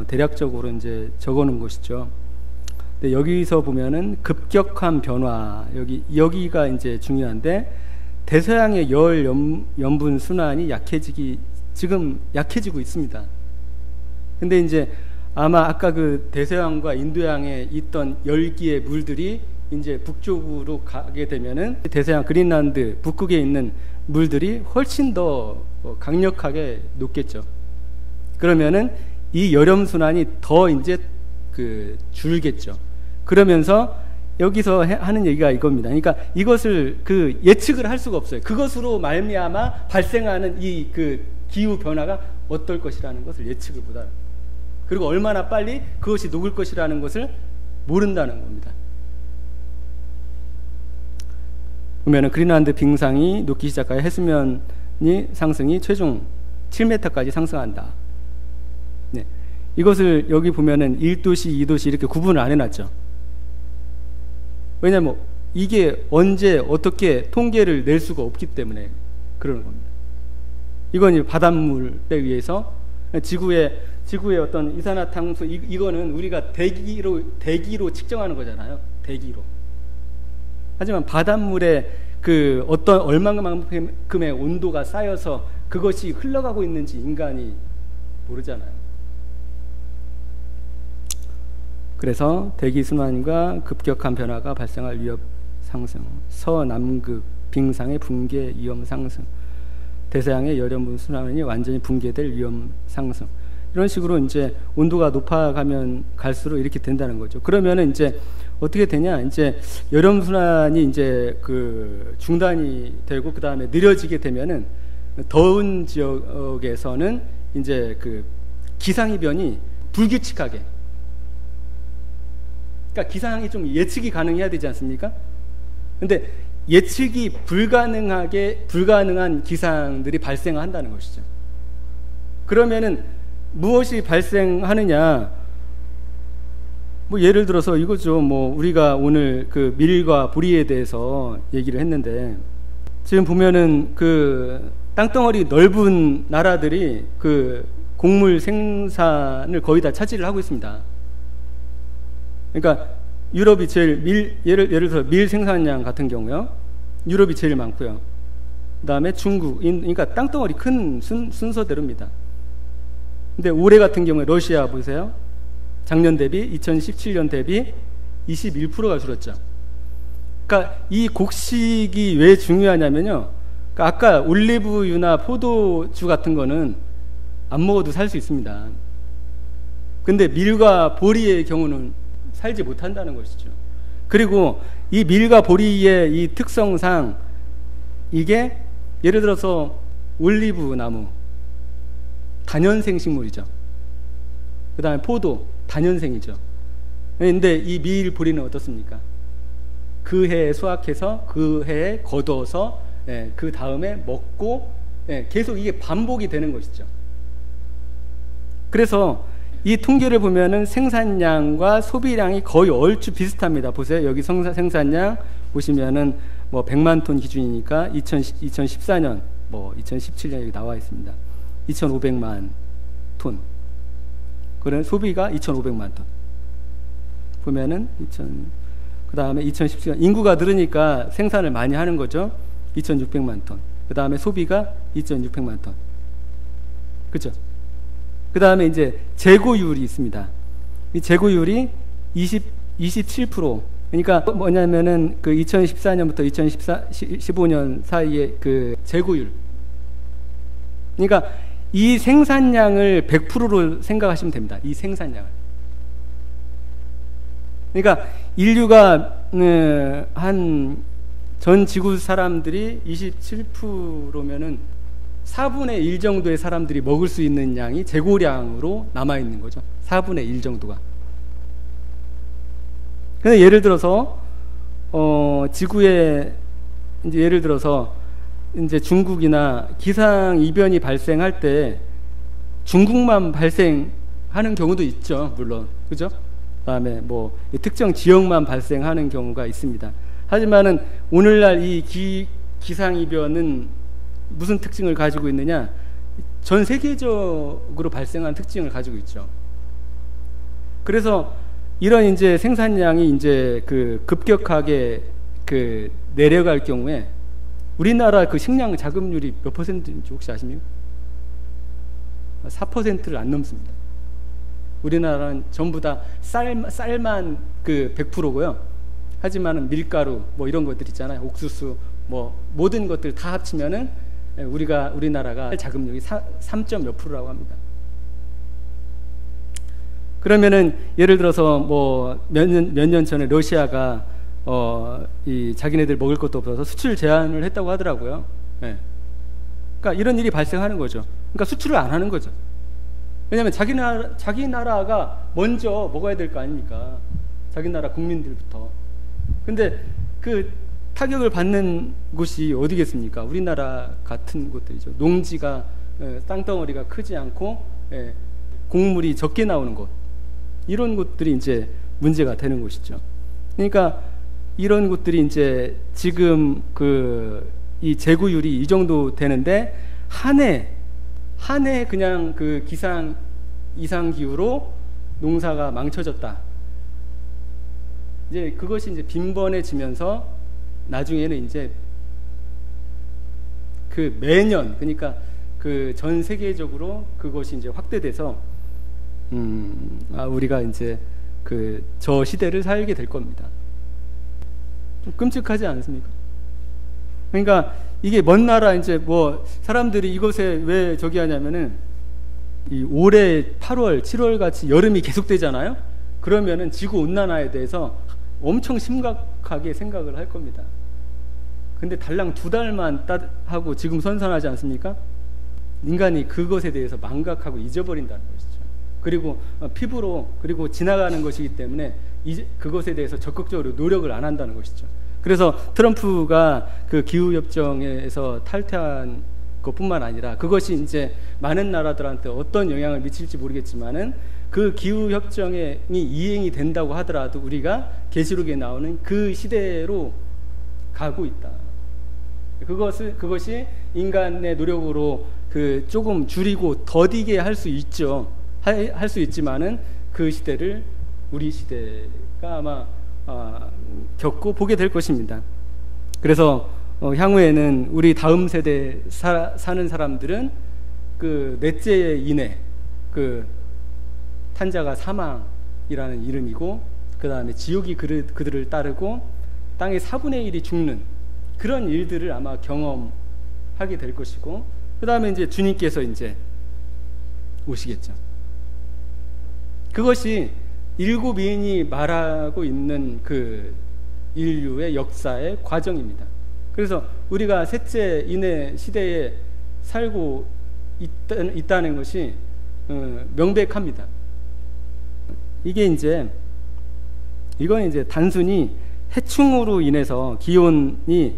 대략적으로 이제 적어놓은 것이죠. 근데 여기서 보면은 급격한 변화, 여기가 이제 중요한데, 대서양의 열 염분 순환이 지금 약해지고 있습니다. 근데 이제 아마 아까 그 대서양과 인도양에 있던 열기의 물들이 이제 북쪽으로 가게 되면은 대서양 그린란드 북극에 있는 물들이 훨씬 더 강력하게 녹겠죠. 그러면은 이 열염 순환이 더 이제 줄겠죠. 그러면서 여기서 하는 얘기가 이겁니다. 그러니까 이것을 예측을 할 수가 없어요. 그것으로 말미암아 발생하는 이 기후 변화가 어떨 것이라는 것을 예측을 못해요. 그리고 얼마나 빨리 그것이 녹을 것이라는 것을 모른다는 겁니다. 보면은 그린란드 빙상이 녹기 시작하여 해수면이 상승이 최종 7m까지 상승한다. 네. 이것을 여기 보면은 1도시, 2도시 이렇게 구분을 안 해놨죠. 왜냐하면 이게 언제 어떻게 통계를 낼 수가 없기 때문에 그러는 겁니다. 이건 바닷물에 의해서 지구의 어떤 이산화탄소, 이거는 우리가 대기로 측정하는 거잖아요. 대기로. 하지만 바닷물에 어떤 얼마만큼의 온도가 쌓여서 그것이 흘러가고 있는지 인간이 모르잖아요. 그래서 대기 순환과 급격한 변화가 발생할 위협 상승, 서남극 빙상의 붕괴 위험 상승, 대서양의 열염분 순환이 완전히 붕괴될 위험 상승, 이런 식으로 이제 온도가 높아가면 갈수록 이렇게 된다는 거죠. 그러면은 이제 어떻게 되냐? 이제 열염 순환이 이제 중단이 되고 그 다음에 느려지게 되면은 더운 지역에서는 이제 기상이변이 불규칙하게, 그러니까 기상이 좀 예측이 가능해야 되지 않습니까? 근데 예측이 불가능한 기상들이 발생한다는 것이죠. 그러면은 무엇이 발생하느냐? 뭐 예를 들어서 이거죠. 뭐 우리가 오늘 밀과 보리에 대해서 얘기를 했는데, 지금 보면은 땅덩어리 넓은 나라들이 곡물 생산을 거의 다 차지를 하고 있습니다. 그러니까 유럽이 제일 예를 들어서 밀 생산량 같은 경우요, 유럽이 제일 많고요. 그다음에 중국, 그러니까 땅덩어리 큰 순서대로입니다. 근데 올해 같은 경우에 러시아 보세요. 작년 대비 2017년 대비 21%가 줄었죠. 그러니까 이 곡식이 왜 중요하냐면요, 그러니까 아까 올리브유나 포도주 같은 거는 안 먹어도 살 수 있습니다. 근데 밀과 보리의 경우는 살지 못한다는 것이죠. 그리고 이 밀과 보리의 이 특성상, 이게 예를 들어서 올리브 나무 단연생 식물이죠. 그 다음에 포도 단연생이죠. 근데 이 밀, 보리는 어떻습니까? 그 해에 수확해서 그 해에 거둬서 그 다음에 먹고 계속 이게 반복이 되는 것이죠. 그래서 이 통계를 보면은 생산량과 소비량이 거의 얼추 비슷합니다. 보세요. 여기 생산량 보시면은 뭐 100만 톤 기준이니까 2014년 뭐 2017년 여기 나와 있습니다. 2,500만 톤. 그런 소비가 2,500만 톤. 보면은 그다음에 2017년 인구가 늘으니까 생산을 많이 하는 거죠. 2,600만 톤. 그다음에 소비가 2,600만 톤. 그렇죠? 그다음에 이제 재고율이 있습니다. 이 재고율이 27%. 그러니까 뭐냐면은 그 2014년부터 2015년 사이에 그 재고율. 그러니까 이 생산량을 100%로 생각하시면 됩니다. 이 생산량을. 그러니까 인류가 한 전 지구 사람들이 27%면은 4분의 1 정도의 사람들이 먹을 수 있는 양이 재고량으로 남아 있는 거죠. 4분의 1 정도가. 근데 예를 들어서 지구에 이제 예를 들어서 이제 중국이나 기상 이변이 발생할 때 중국만 발생하는 경우도 있죠, 물론. 그죠? 그다음에 뭐 특정 지역만 발생하는 경우가 있습니다. 하지만은 오늘날 이 기상 이변은 무슨 특징을 가지고 있느냐? 전 세계적으로 발생한 특징을 가지고 있죠. 그래서 이런 이제 생산량이 이제 그 급격하게 그 내려갈 경우에 우리나라 그 식량 자급률이 몇 퍼센트인지 혹시 아십니까? 4%를 안 넘습니다. 우리나라는 전부 다 쌀만 그 100%고요. 하지만은 밀가루 뭐 이런 것들 있잖아요. 옥수수 뭐 모든 것들 다 합치면은 우리나라가 자급률이 3점 몇 %라고 합니다. 그러면은 예를 들어서 뭐 몇 년 전에 러시아가 이 자기네들 먹을 것도 없어서 수출 제한을 했다고 하더라고요. 네. 그러니까 이런 일이 발생하는 거죠. 그러니까 수출을 안 하는 거죠. 왜냐하면 자기 나라가 먼저 먹어야 될 거 아닙니까? 자기 나라 국민들부터. 근데 그 타격을 받는 곳이 어디겠습니까? 우리나라 같은 곳들이죠. 농지가 땅덩어리가 크지 않고 곡물이 적게 나오는 곳, 이런 곳들이 이제 문제가 되는 곳이죠. 그러니까 이런 곳들이 이제 지금 이 재고율이 이 정도 되는데 한 해 그냥 그 기상 이상 기후로 농사가 망쳐졌다. 이제 그것이 이제 빈번해지면서 나중에는 이제 그 매년, 그러니까 그 전 세계적으로 그것이 이제 확대돼서 우리가 이제 그 저 시대를 살게 될 겁니다. 좀 끔찍하지 않습니까? 그러니까 이게 먼 나라 이제 뭐 사람들이 이것에 왜 저기 하냐면은 이 올해 8월, 7월 같이 여름이 계속되잖아요. 그러면은 지구 온난화에 대해서 엄청 심각하게 생각을 할 겁니다. 근데 달랑 2달만 하고 지금 선선하지 않습니까? 인간이 그것에 대해서 망각하고 잊어버린다는 것이죠. 그리고 피부로 그리고 지나가는 것이기 때문에 그것에 대해서 적극적으로 노력을 안 한다는 것이죠. 그래서 트럼프가 그 기후협정에서 탈퇴한 것뿐만 아니라 그것이 이제 많은 나라들한테 어떤 영향을 미칠지 모르겠지만은 그 기후협정이 이행이 된다고 하더라도 우리가 계시록에 나오는 그 시대로 가고 있다. 그것이 인간의 노력으로 그 조금 줄이고 더디게 할 수 있죠. 할 수 있지만은 그 시대를 우리 시대가 아마 겪고 보게 될 것입니다. 그래서 향후에는 우리 다음 세대 사는 사람들은 그 넷째 이내 그 탄자가 사망이라는 이름이고 그 다음에 지옥이 그들을 따르고 땅의 4분의 1이 죽는 그런 일들을 아마 경험하게 될 것이고 그 다음에 이제 주님께서 이제 오시겠죠. 그것이 7인이 말하고 있는 그 인류의 역사의 과정입니다. 그래서 우리가 셋째 인의 시대에 살고 있다는 것이 명백합니다. 이건 이제 단순히 해충으로 인해서 기온이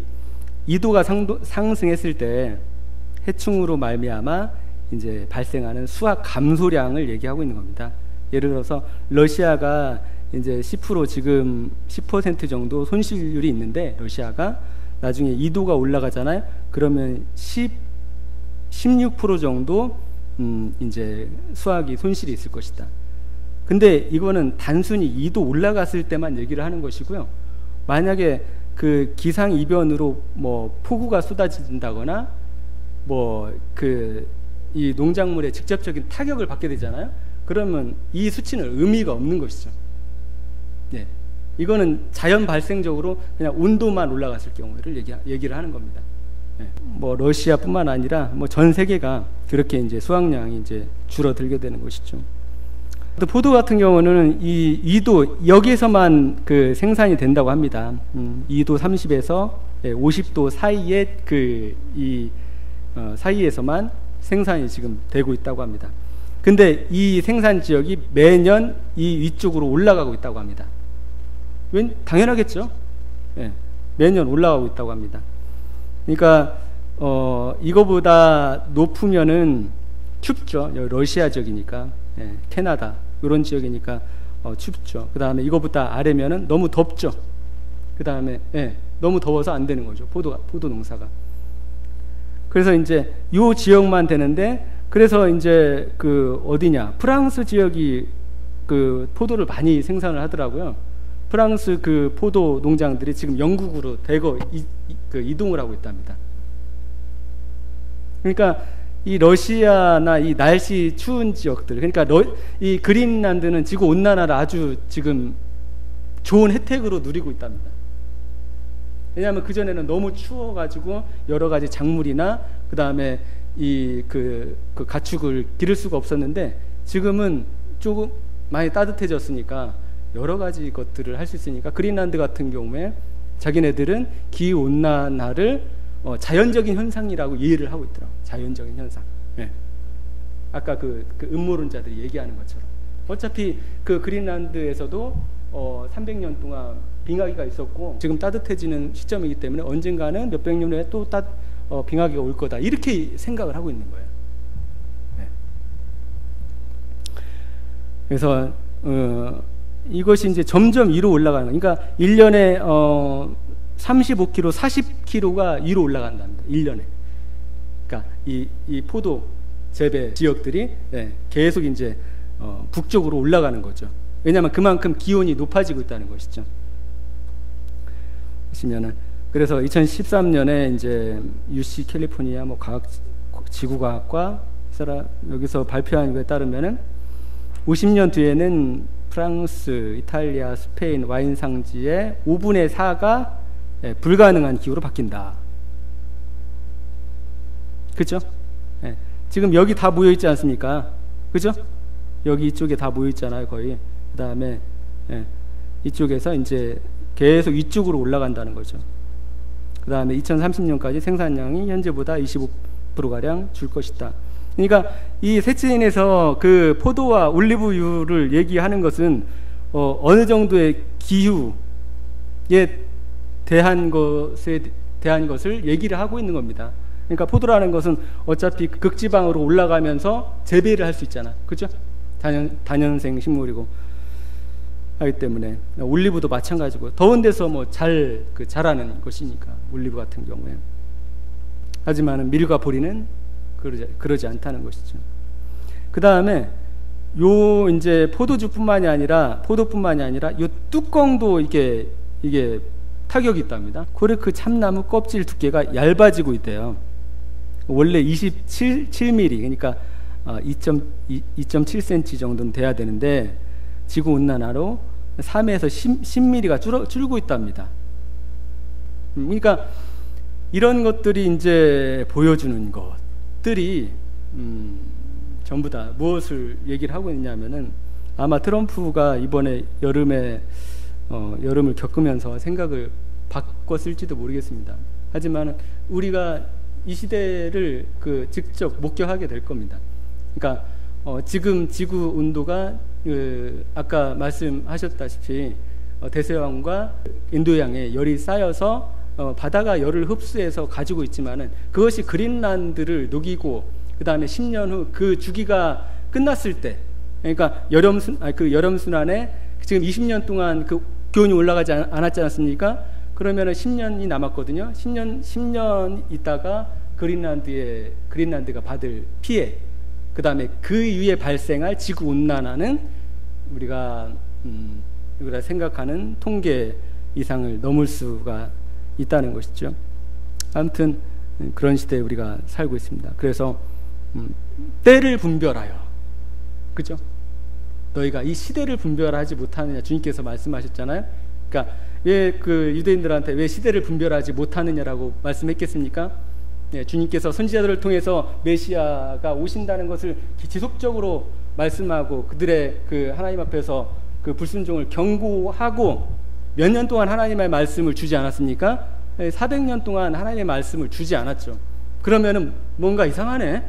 2도가 상승했을 때 해충으로 말미암아 이제 발생하는 수확 감소량을 얘기하고 있는 겁니다. 예를 들어서 러시아가 이제 10% 지금 10% 정도 손실률이 있는데 러시아가 나중에 2도가 올라가잖아요. 그러면 16% 정도 이제 수확이 손실이 있을 것이다. 근데 이거는 단순히 2도 올라갔을 때만 얘기를 하는 것이고요. 만약에 그 기상 이변으로 뭐 폭우가 쏟아진다거나 뭐 이 농작물에 직접적인 타격을 받게 되잖아요. 그러면 이 수치는 의미가 없는 것이죠. 네. 이거는 자연 발생적으로 그냥 온도만 올라갔을 경우를 얘기를 하는 겁니다. 네. 뭐 러시아뿐만 아니라 뭐 전 세계가 그렇게 이제 수확량이 이제 줄어들게 되는 것이죠. 또 포도 같은 경우는 이 2도 여기에서만 그 생산이 된다고 합니다. 2도 30에서 50도 사이에 사이에서만 생산이 지금 되고 있다고 합니다. 근데 이 생산 지역이 매년 이 위쪽으로 올라가고 있다고 합니다. 당연하겠죠. 네, 매년 올라가고 있다고 합니다. 그러니까 이거보다 높으면은 춥죠. 러시아 지역이니까, 네, 캐나다 이런 지역이니까 춥죠. 그 다음에 이거보다 아래면은 너무 덥죠. 그 다음에 너무 더워서 안 되는 거죠. 포도 농사가. 그래서 이제 요 지역만 되는데, 그래서 이제 그 어디냐, 프랑스 지역이 그 포도를 많이 생산을 하더라고요. 프랑스 그 포도 농장들이 지금 영국으로 대거 이동을 하고 있답니다. 그러니까 이 러시아나 이 날씨 추운 지역들, 그러니까 이 그린란드는 지구 온난화를 아주 지금 좋은 혜택으로 누리고 있답니다. 왜냐하면 그전에는 너무 추워가지고 여러 가지 작물이나 그 다음에 그 가축을 기를 수가 없었는데, 지금은 조금 많이 따뜻해졌으니까 여러 가지 것들을 할 수 있으니까 그린란드 같은 경우에 자기네들은 기후온난화를 자연적인 현상이라고 이해를 하고 있더라고요. 자연적인 현상. 네. 아까 그 음모론자들이 얘기하는 것처럼 어차피 그 그린란드에서도 300년 동안 빙하기가 있었고 지금 따뜻해지는 시점이기 때문에 언젠가는 몇백 년 후에 또 빙하기가 올 거다, 이렇게 생각을 하고 있는 거예요. 네. 그래서 이것이 이제 점점 위로 올라가는 거예요. 그러니까 1년에 35kg, 40kg가 위로 올라간답니다. 1년에. 그러니까 이 포도 재배 지역들이 계속 이제 북쪽으로 올라가는 거죠. 왜냐하면 그만큼 기온이 높아지고 있다는 것이죠. 보시면은, 그래서 2013년에 이제 UC 캘리포니아 지구과학과 여기서 발표한 것에 따르면은 50년 뒤에는 프랑스, 이탈리아, 스페인 와인 상지의 5분의 4가 불가능한 기후로 바뀐다. 그렇죠? 지금 여기 다 모여 있지 않습니까? 그렇죠? 여기 이쪽에 다 모여 있잖아요, 거의. 그 다음에 이쪽에서 이제 계속 위쪽으로 올라간다는 거죠. 그 다음에 2030년까지 생산량이 현재보다 25%가량 줄 것이다. 그러니까 이 셋째인에서 그 포도와 올리브유를 얘기하는 것은 어느 정도의 기후에 대한 것을 얘기를 하고 있는 겁니다. 그러니까 포도라는 것은 어차피 극지방으로 올라가면서 재배를 할 수 있잖아, 그렇죠? 다년생 식물이고 하기 때문에 올리브도 마찬가지고 더운 데서 뭐 자라는 것이니까 올리브 같은 경우에. 하지만은 밀과 보리는 그러지 않다는 것이죠. 그 다음에 이제 포도뿐만이 아니라 요 뚜껑도 이게 타격이 있답니다. 코르크 참나무 껍질 두께가 얇아지고 있대요. 원래 27mm, 그러니까 2.7cm 정도는 돼야 되는데 지구 온난화로 3에서 10mm가 줄고 있답니다. 그러니까 이런 것들이 이제 보여주는 것들이 전부 다 무엇을 얘기를 하고 있냐면은, 아마 트럼프가 이번에 여름을 겪으면서 생각을 바꿨을지도 모르겠습니다. 하지만 우리가 이 시대를 직접 목격하게 될 겁니다. 그러니까 지금 지구 온도가 아까 말씀하셨다시피 대서양과 인도양에 열이 쌓여서 바다가 열을 흡수해서 가지고 있지만은 그것이 그린란드를 녹이고 그 다음에 10년 후 그 주기가 끝났을 때, 그러니까 여름순환에 지금 20년 동안 그 기온이 올라가지 않았지 않습니까? 그러면은 10년이 남았거든요. 10년 있다가 그린란드가 받을 피해, 그 다음에 그 이후에 발생할 지구 온난화는 우리가 생각하는 통계 이상을 넘을 수가 있다는 것이죠. 아무튼 그런 시대에 우리가 살고 있습니다. 그래서 때를 분별하여, 그죠? 너희가 이 시대를 분별하지 못하느냐, 주님께서 말씀하셨잖아요. 그러니까 왜 그 유대인들한테 왜 시대를 분별하지 못하느냐라고 말씀했겠습니까? 네, 주님께서 선지자들을 통해서 메시아가 오신다는 것을 지속적으로 말씀하고 그들의 그 하나님 앞에서 그 불순종을 경고하고 몇 년 동안 하나님의 말씀을 주지 않았습니까? 400년 동안 하나님의 말씀을 주지 않았죠. 그러면은 뭔가 이상하네,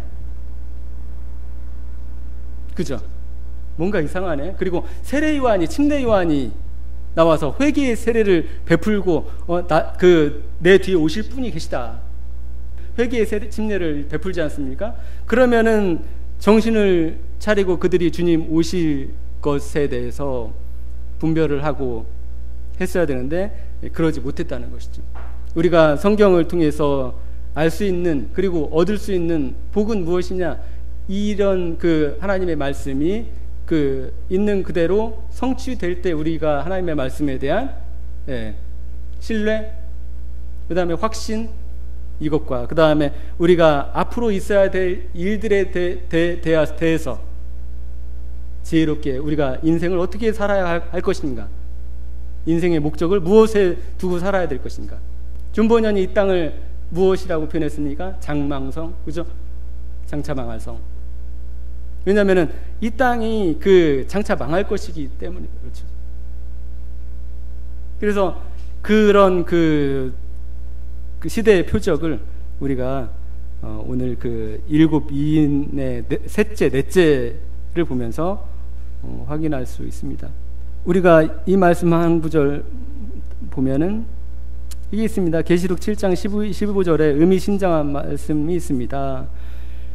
그죠? 뭔가 이상하네. 그리고 세례 요한이, 침례 요한이 나와서 회개의 세례를 베풀고 내 뒤에 오실 분이 계시다, 회개의 세례, 침례를 베풀지 않습니까? 그러면은 정신을 차리고 그들이 주님 오실 것에 대해서 분별을 하고 했어야 되는데 그러지 못했다는 것이죠. 우리가 성경을 통해서 알 수 있는, 그리고 얻을 수 있는 복은 무엇이냐? 이런 그 하나님의 말씀이 그 있는 그대로 성취될 때 우리가 하나님의 말씀에 대한 신뢰, 그 다음에 확신, 이것과 그 다음에 우리가 앞으로 있어야 될 일들에 대해서 지혜롭게 우리가 인생을 어떻게 살아야 할 것인가, 인생의 목적을 무엇에 두고 살아야 될 것인가. 준본연이 이 땅을 무엇이라고 표현했습니까? 장망성, 그죠? 장차 망할 성. 왜냐하면은 이 땅이 그 장차 망할 것이기 때문에 그렇죠. 그래서 그런 그 시대의 표적을 우리가 오늘 그 7이인의 넷째를 보면서 확인할 수 있습니다. 우리가 이 말씀 한 구절 보면은 이게 있습니다. 계시록 7장 15절에 의미심장한 말씀이 있습니다.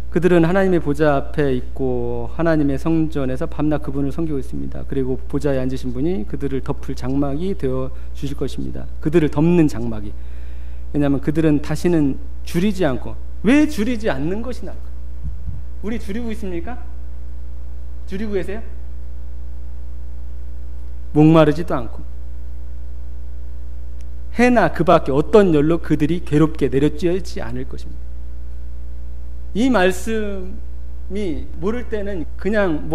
그들은 하나님의 보좌 앞에 있고 하나님의 성전에서 밤낮 그분을 섬기고 있습니다. 그리고 보좌에 앉으신 분이 그들을 덮을 장막이 되어 주실 것입니다. 그들을 덮는 장막이. 왜냐하면 그들은 다시는 줄이지 않고, 왜 줄이지 않는 것이 나을까? 우리 줄이고 있습니까? 줄이고 계세요? 목마르지도 않고 해나 그 밖에 어떤 열로 그들이 괴롭게 내려쬐지 않을 것입니다. 이 말씀이 모를 때는 그냥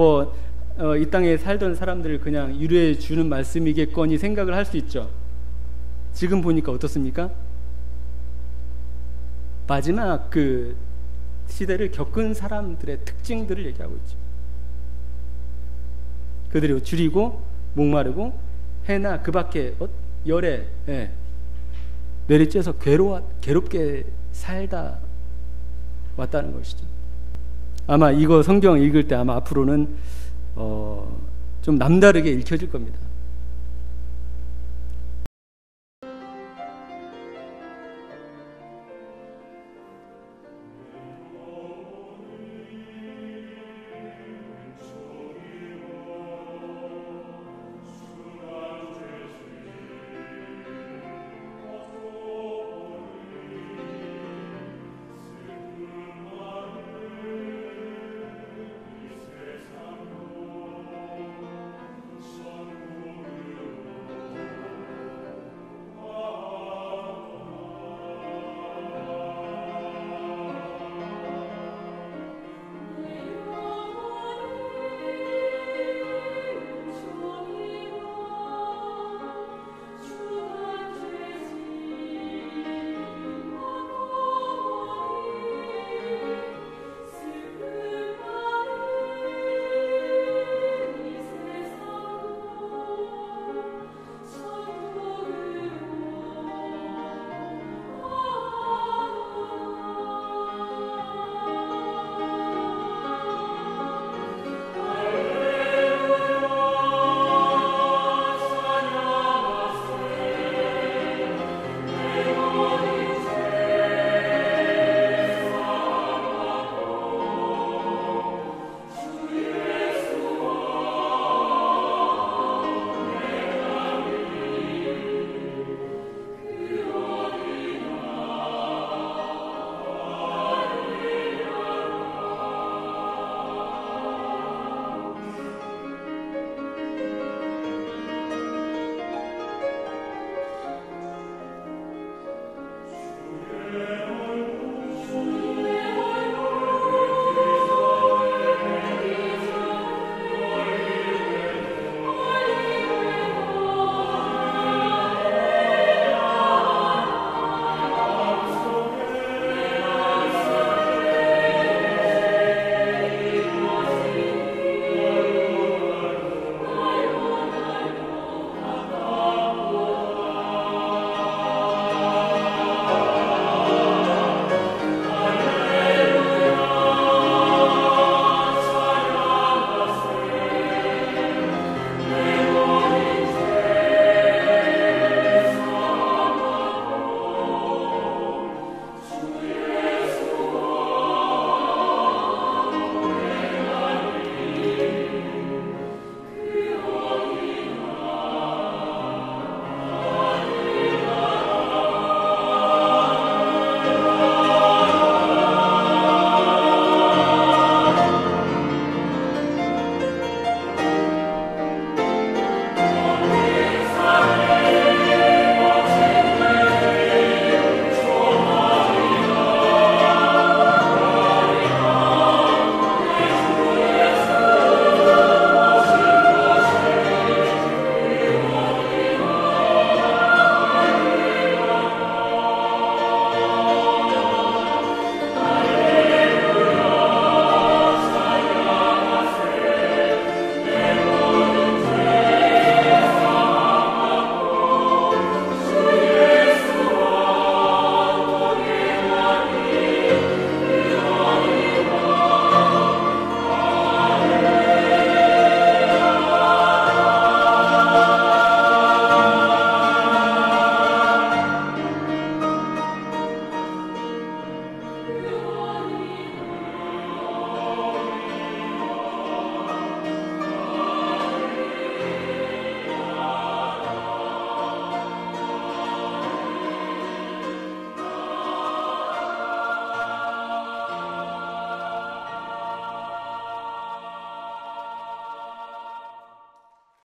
이 땅에 살던 사람들을 그냥 위로해 주는 말씀이겠거니 생각을 할 수 있죠. 지금 보니까 어떻습니까? 마지막 그 시대를 겪은 사람들의 특징들을 얘기하고 있죠. 그들이 줄이고 목마르고 해나 그 밖에 열에 내리쬐서 괴롭게 살다 왔다는 것이죠. 아마 이거 성경 읽을 때 아마 앞으로는 좀 남다르게 읽혀질 겁니다. Alleluia.